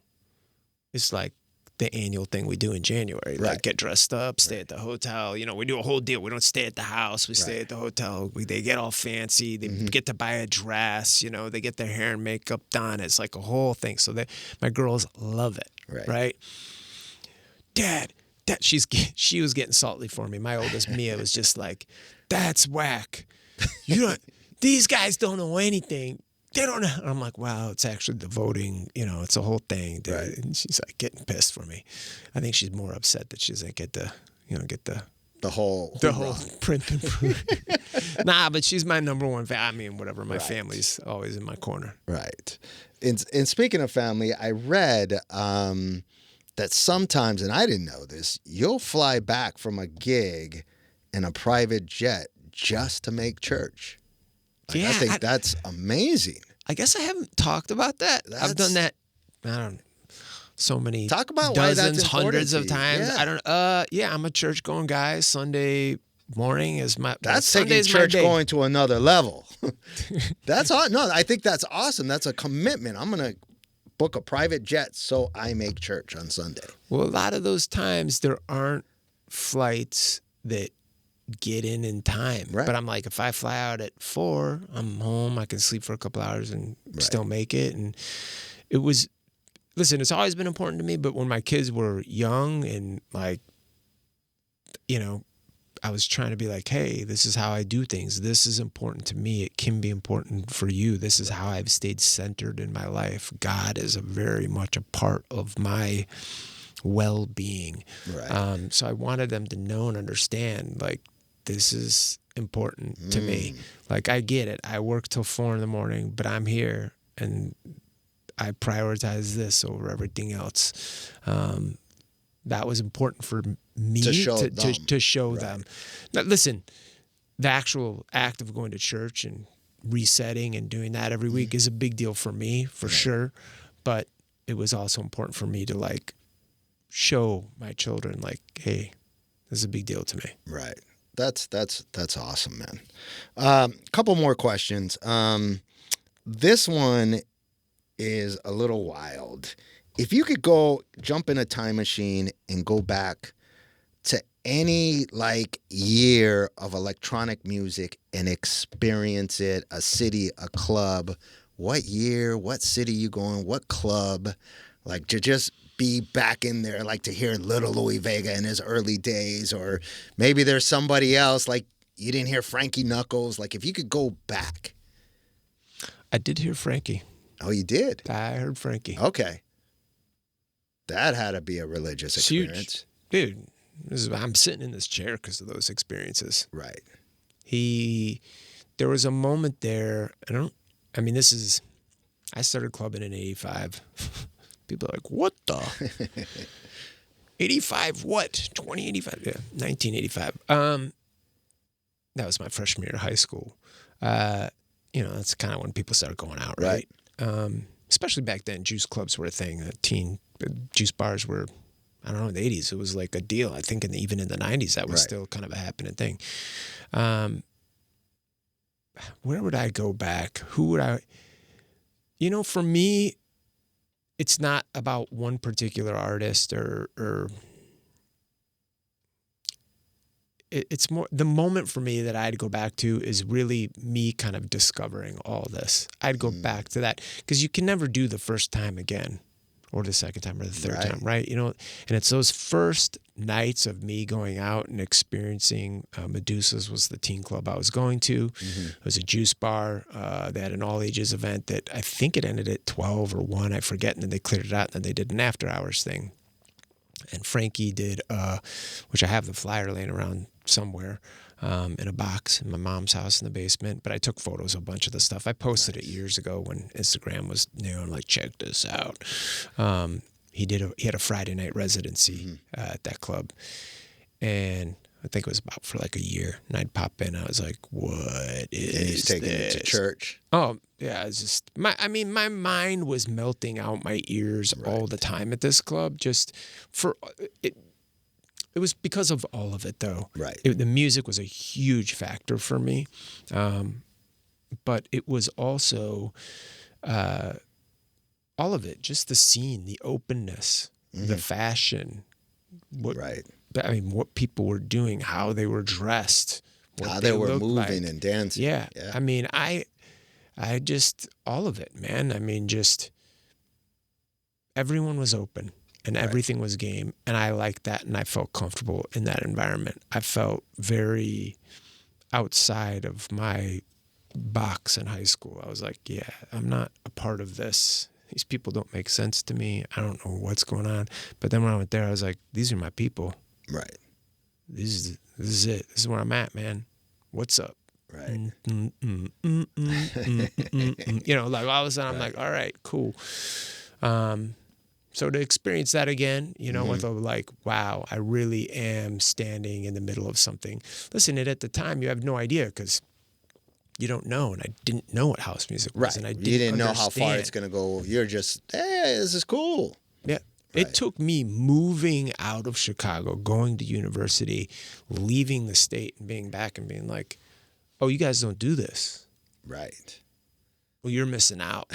it's like the annual thing we do in January, Right. like get dressed up, stay at the hotel. You know, we do a whole deal. We don't stay at the house. We stay at the hotel. They get all fancy. They get to buy a dress. You know, they get their hair and makeup done. It's like a whole thing. So my girls love it. Right? Dad, she was getting salty for me. My oldest Mia was just like, that's whack. These guys don't know anything. They don't know. I'm like, wow, it's actually the voting, you know, it's a whole thing. Dude. Right. And she's like getting pissed for me. I think she's more upset that she doesn't get the whole print and proof. Nah, but she's my number one fan. I mean, whatever. My family's always in my corner. Right. And speaking of family, I read that sometimes, and I didn't know this, you'll fly back from a gig in a private jet just to make church. I think that's amazing. I guess I haven't talked about that. I've done that. I don't know. So many talk about dozens, why that's hundreds of to you. times. Yeah. I don't. I'm a church going guy. Sunday morning is my. That's Sunday's taking church my day. going to another level. That's no. I think that's awesome. That's a commitment. I'm gonna book a private jet so I make church on Sunday. Well, a lot of those times there aren't flights that get in time. Right. But I'm like, if I fly out at 4, I'm home. I can sleep for a couple hours and still make it. And it was, listen, it's always been important to me. But when my kids were young and like, you know, I was trying to be like, hey, this is how I do things. This is important to me. It can be important for you. This is how I've stayed centered in my life. God is very much a part of my well-being. Right. So I wanted them to know and understand, like, this is important to me. Like, I get it. I work till 4 a.m, but I'm here and I prioritize this over everything else. That was important for me to show them. Now, listen, the actual act of going to church and resetting and doing that every week is a big deal for me, for sure. But it was also important for me to like show my children, like, hey, this is a big deal to me. Right. That's awesome, man. Couple more questions. This one is a little wild. If you could go jump in a time machine and go back to any like year of electronic music and experience it, a city, a club, what year, what city you going, what club, like to just be back in there, like to hear Little Louis Vega in his early days, or maybe there's somebody else, like you didn't hear Frankie Knuckles. Like if you could go back. I did hear Frankie. Oh, you did? I heard Frankie. Okay. That had to be a religious experience. Huge. Dude, I'm sitting in this chair because of those experiences. Right. There was a moment there, I started clubbing in 85. People are like, what the? 85 what? 2085? Yeah, 1985. That was my freshman year of high school. That's kind of when people started going out, right? Especially back then, juice clubs were a thing. Juice bars were, I don't know, in the 80s, it was like a deal. I think even in the 90s, that was still kind of a happening thing. Where would I go back? Who would I... for me, it's not about one particular artist or it's more the moment for me that I'd go back to is really me kind of discovering all this. I'd go back to that because you can never do the first time again or the second time or the third time, right? And it's those first nights of me going out and experiencing Medusa's was the teen club I was going to. It was a juice bar. They had an all ages event that I think it ended at 12 or 1, I forget, and then they cleared it out and then they did an after hours thing. And Frankie did, which I have the flyer laying around somewhere in a box in my mom's house in the basement. But I took photos of a bunch of the stuff. I posted it years ago when Instagram was new. I'm like, check this out. He had a Friday night residency at that club. And I think it was about for like a year. And I'd pop in. I was like, what is and he's taking this? it to church. Oh, yeah. It's just, my mind was melting out my ears all the time at this club. Just for it. It was because of all of it, though. Right. The music was a huge factor for me. But it was also all of it, just the scene, the openness. the fashion, what people were doing, how they were dressed, how they were moving and dancing. Yeah. I mean, I just, all of it, man. I mean, just everyone was open and everything was game. And I liked that. And I felt comfortable in that environment. I felt very outside of my box in high school. I was like, yeah, I'm not a part of this. These people don't make sense to me. I don't know what's going on. But then when I went there, I was like, these are my people. Right. This is it. This is where I'm at, man. What's up? Right. You know, like all of a sudden I'm like, all right, cool. So to experience that again, you know, with a like, wow, I really am standing in the middle of something. Listen, at the time you have no idea because you don't know, and I didn't know what house music was, right. And I didn't know how far it's gonna go. You're just, hey, this is cool. Yeah. Right. It took me moving out of Chicago, going to university, leaving the state, and being back and being like, oh, you guys don't do this. Right. Well, you're missing out.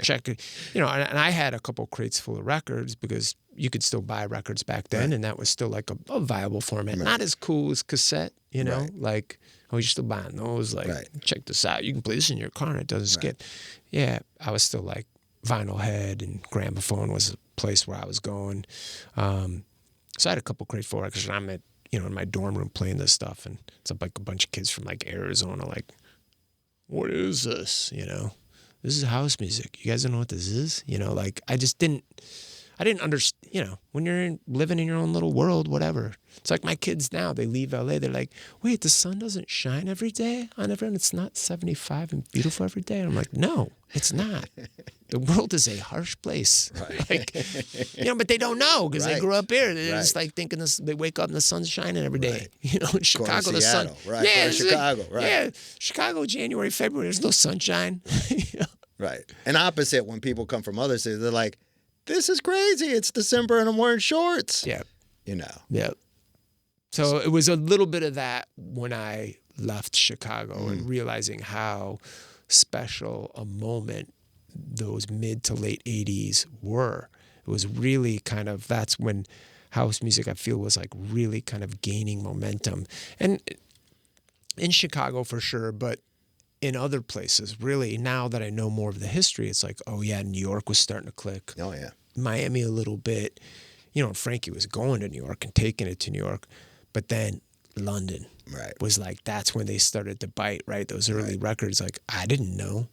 Check it. You know, and I had a couple crates full of records because you could still buy records back then, and that was still like a viable format. Right. Not as cool as cassette, you know, like, oh, you're still buying those. Like, check this out. You can play this in your car and it doesn't skip. Yeah, I was still like Vinyl Head, and Gramophone was a place where I was going. So I had a couple crates full of records, and I'm at, you know, in my dorm room playing this stuff, and it's like a bunch of kids from like Arizona, like, what is this? You know, this is house music. You guys don't know what this is? You know, like I didn't understand, you know, when you're living in your own little world, whatever. It's like my kids now, they leave LA. They're like, wait, the sun doesn't shine every day on everyone. It's not 75 and beautiful every day. And I'm like, no, it's not. The world is a harsh place. Right. Like, you know, but they don't know because they grew up here. They're just like thinking this, they wake up and the sun's shining every day. You know, in Chicago, the sun. Right. Yeah, Chicago, right. Yeah, Chicago, January, February, there's no sunshine. You know? Right. And opposite, when people come from other cities, they're like, this is crazy. It's December and I'm wearing shorts. Yeah. You know. Yeah. So it was a little bit of that when I left Chicago and realizing how special a moment those mid to late 80s were. It was really kind of, that's when house music, I feel, was like really kind of gaining momentum. And in Chicago for sure, but in other places, really, now that I know more of the history, it's like, oh yeah, New York was starting to click. Oh yeah. Miami a little bit. You know, Frankie was going to New York and taking it to New York. But then London was like, that's when they started to bite, right? Those early records, like, I didn't know.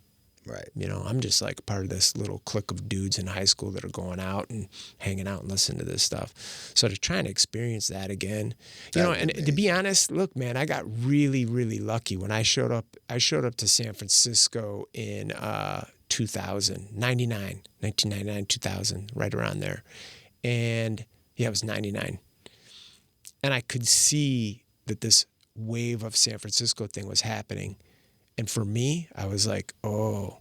Right. You know, I'm just like part of this little clique of dudes in high school that are going out and hanging out and listening to this stuff. So to try and experience that again, you know, and to be honest, look, man, I got really, really lucky when I showed up to San Francisco in 1999, 2000, right around there. And yeah, it was 99. And I could see that this wave of San Francisco thing was happening. And for me, I was like, oh,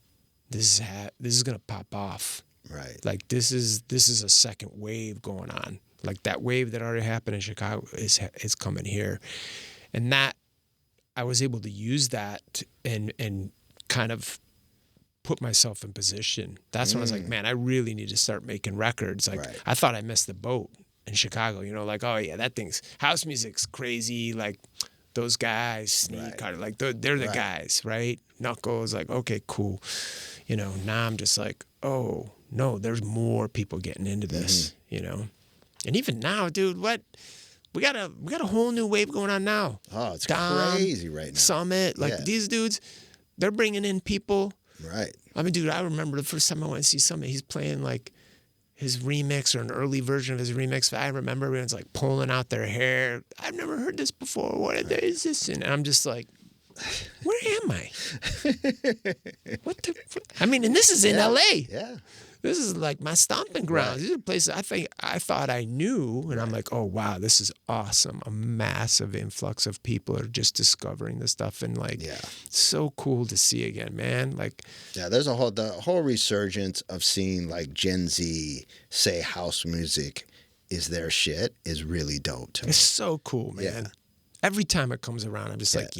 this is going to pop off. Right. Like this is a second wave going on. Like that wave that already happened in Chicago is coming here. And that I was able to use that and kind of put myself in position. That's when I was like, man, I really need to start making records. Like I thought I missed the boat in Chicago, you know, like, oh yeah, that thing's, house music's crazy. Like those guys, Sneak, like they're the guys, right? Knuckles, like, okay, cool. You know, now I'm just like, oh no, there's more people getting into this, you know? And even now, dude, we got a whole new wave going on now. Oh, it's crazy right now. Summit, like these dudes, they're bringing in people. Right. I mean, dude, I remember the first time I went to see Summit, he's playing like his remix or an early version of his remix. I remember everyone's like pulling out their hair. I've never heard this before. What is this? And I'm just like, where am I? What the? I mean, and this is in LA. Yeah. This is like my stomping grounds. These are places I thought I knew, and I'm like, oh wow, this is awesome. A massive influx of people are just discovering this stuff, and like, it's so cool to see again, man. Like, there's the whole resurgence of seeing like Gen Z say house music is their shit is really dope to me. It's so cool, man. Yeah. Every time it comes around, I'm just like,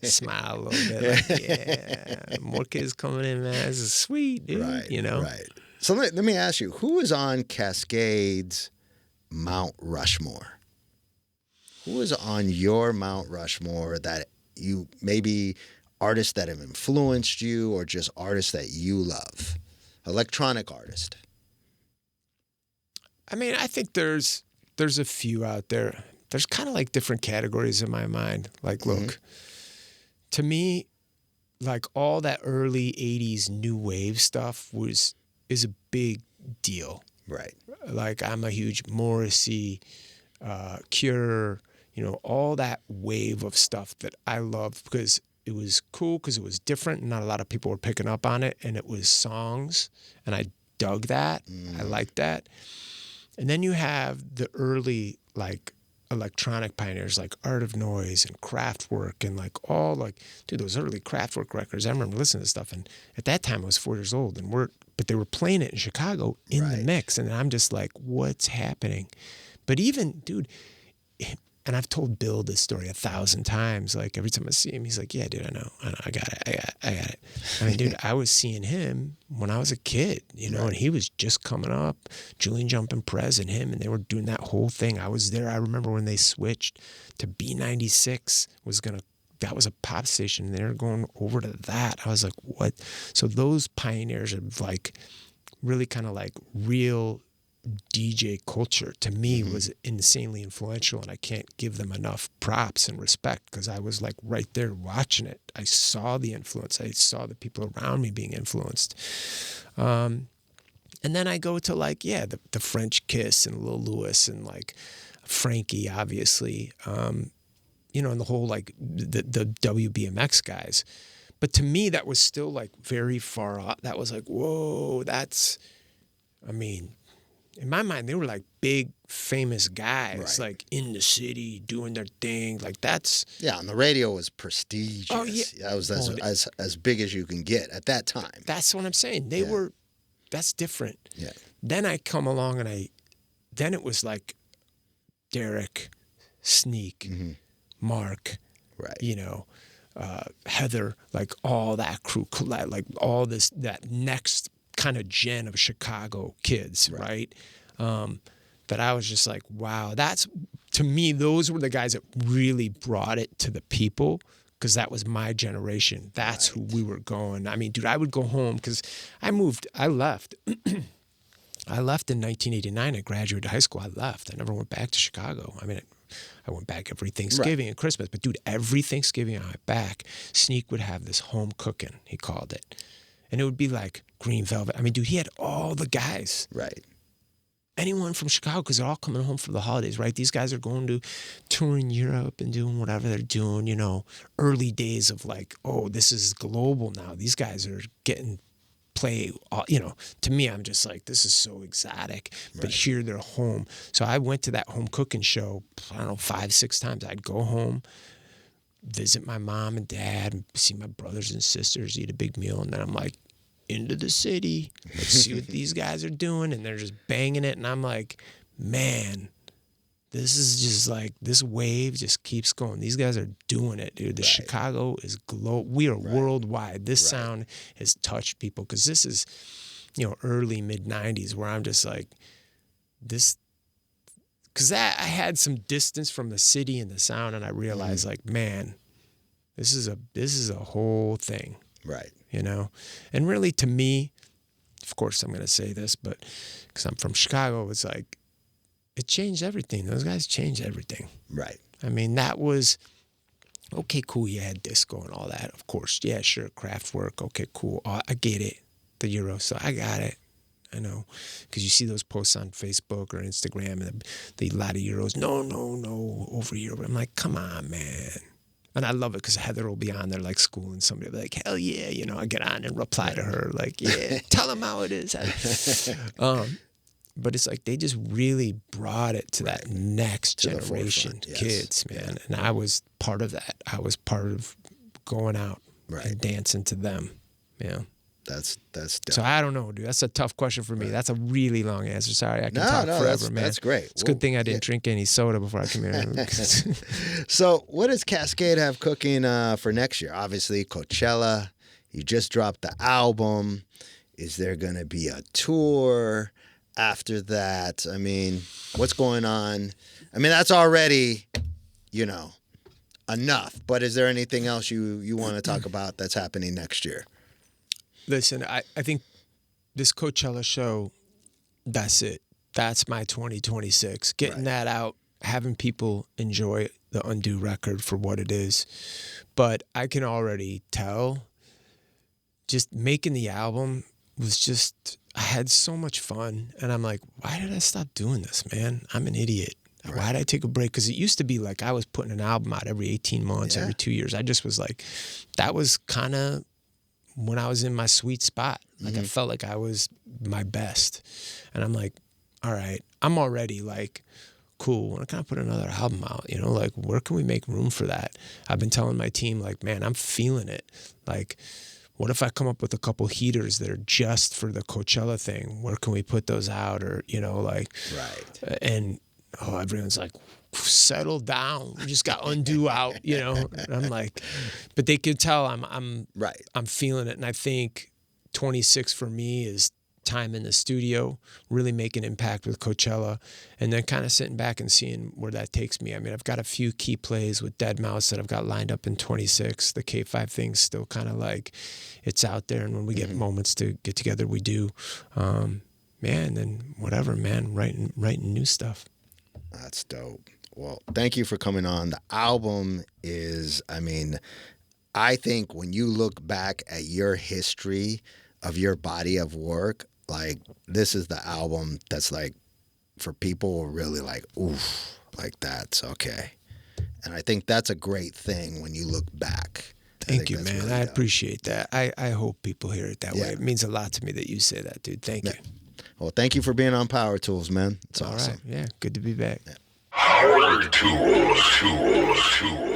smile a little bit, like, more kids coming in, man. This is sweet, dude. Right, you know, right. So let me ask you, who is on Kaskade's Mount Rushmore? Who is on your Mount Rushmore that you, maybe artists that have influenced you or just artists that you love? Electronic artist. I mean, I think there's a few out there. There's kind of like different categories in my mind. Like, look, to me, like all that early 80s new wave stuff is a big deal. Right. Like I'm a huge Morrissey, Cure, all that wave of stuff that I love because it was cool, because it was different and not a lot of people were picking up on it, and it was songs, and I dug that. I liked that. And then you have the early like electronic pioneers like Art of Noise and Kraftwerk and like all like, dude, those early Kraftwerk records, I remember listening to stuff, and at that time I was 4 years old, but they were playing it in Chicago in the mix, and I'm just like, what's happening? But even, dude, and I've told Bill this story 1,000 times, like every time I see him, he's like, yeah, dude, I know, I got it. I mean, dude, I was seeing him when I was a kid, and he was just coming up, Julian Jumpin' Prez and him, and they were doing that whole thing. I was there. I remember when they switched to B96, that was a pop station, and they were going over to that. I was like, what? So those pioneers of like really kind of like real DJ culture to me was insanely influential, and I can't give them enough props and respect because I was like right there watching it. I saw the influence. I saw the people around me being influenced. And then I go to like, the French Kiss and Lil Louis and like Frankie, obviously, and the whole like the WBMX guys. But to me, that was still like very far off. That was like, whoa, in my mind, they were like big, famous guys, like in the city doing their thing. Like that's... Yeah, and the radio was prestigious. Oh, yeah. That was as big as you can get at that time. That's what I'm saying. They were... That's different. Yeah. Then I come along and then it was like Derek, Sneak, Mark, Heather, like all that crew, like all that next kind of gen of Chicago kids, right? That I was just like, wow, to me, those were the guys that really brought it to the people, because that was my generation. That's who we were going. I mean, dude, I would go home because I left. I left in 1989. I graduated high school. I left. I never went back to Chicago. I mean, I went back every Thanksgiving and Christmas. But, dude, every Thanksgiving I went back, Sneak would have this home cooking, he called it. And it would be like Green Velvet. I mean, dude, he had all the guys. Right. Anyone from Chicago, because they're all coming home for the holidays, right? These guys are going to touring Europe and doing whatever they're doing, early days of like, oh, this is global now. These guys are getting play, to me, I'm just like, this is so exotic. But here they're home. So I went to that home cooking show, I don't know, 5-6 times. I'd go home, visit my mom and dad, see my brothers and sisters, eat a big meal, and then I'm like, into the city, let's see what these guys are doing, and they're just banging it, and I'm like, man, this is just like, this wave just keeps going. These guys are doing it, dude. The Chicago is we are worldwide. This sound has touched people, because this is, early mid-90s, where I'm just like, this, because I had some distance from the city and the sound, and I realized like, man, this is a whole thing. Right. And really, to me, of course I'm going to say this, but because I'm from Chicago, it's like, it changed everything. Those guys changed everything. Right. I mean, that was, okay, cool, you had disco and all that, of course. Yeah, sure, Kraftwerk, okay, cool. I get it, the Euro, so I got it. I know, because you see those posts on Facebook or Instagram, and a lot of Euros, no, over Europe. I'm like, come on, man. And I love it because Heather will be on there like schooling somebody. Be like, hell yeah, I get on and reply to her like, yeah, tell them how it is. But it's like they just really brought it to that next generation kids, man. And I was part of that. I was part of going out and dancing to them. Yeah. That's dope. So I don't know, dude. That's a tough question for me. That's a really long answer. Sorry, I can talk forever, man. That's great. It's a good thing I didn't drink any soda before I came here. So what does Kaskade have cooking for next year? Obviously, Coachella. You just dropped the album. Is there going to be a tour after that? I mean, what's going on? I mean, that's already, you know, enough. But is there anything else you want to talk about that's happening next year? Listen, I think this Coachella show, that's it. That's my 2026. Getting that out, having people enjoy the Undo record for what it is. But I can already tell just making the album was just, I had so much fun. And I'm like, why did I stop doing this, man? I'm an idiot. Right. Why did I take a break? Because it used to be like I was putting an album out every 18 months, every 2 years. I just was like, that was kind of when I was in my sweet spot. Like I felt like I was my best. And I'm like, all right, I'm already like, cool, when can I put another album out? You know, like where can we make room for that? I've been telling my team, like, man, I'm feeling it. Like, what if I come up with a couple heaters that are just for the Coachella thing? Where can we put those out? Or, you know, like, and everyone's like, settle down. We just got Undo out, you know? And I'm like, but they can tell I'm feeling it. And I think 26 for me is time in the studio, really make an impact with Coachella, and then kind of sitting back and seeing where that takes me. I mean, I've got a few key plays with Dead Mouse that I've got lined up in 26. The K5 thing's still kind of like, it's out there, and when we get moments to get together, we do. Man, and whatever, man, writing new stuff. That's dope. Well, thank you for coming on. The album is, I mean, I think when you look back at your history of your body of work, like this is the album that's like for people who are really like, oof, like that's okay. And I think that's a great thing when you look back. Thank you, man. Really I appreciate that. I hope people hear it that way. It means a lot to me that you say that, dude. Thank you. Well, thank you for being on Powertools, man. It's awesome. All right. Yeah, good to be back. Powertools.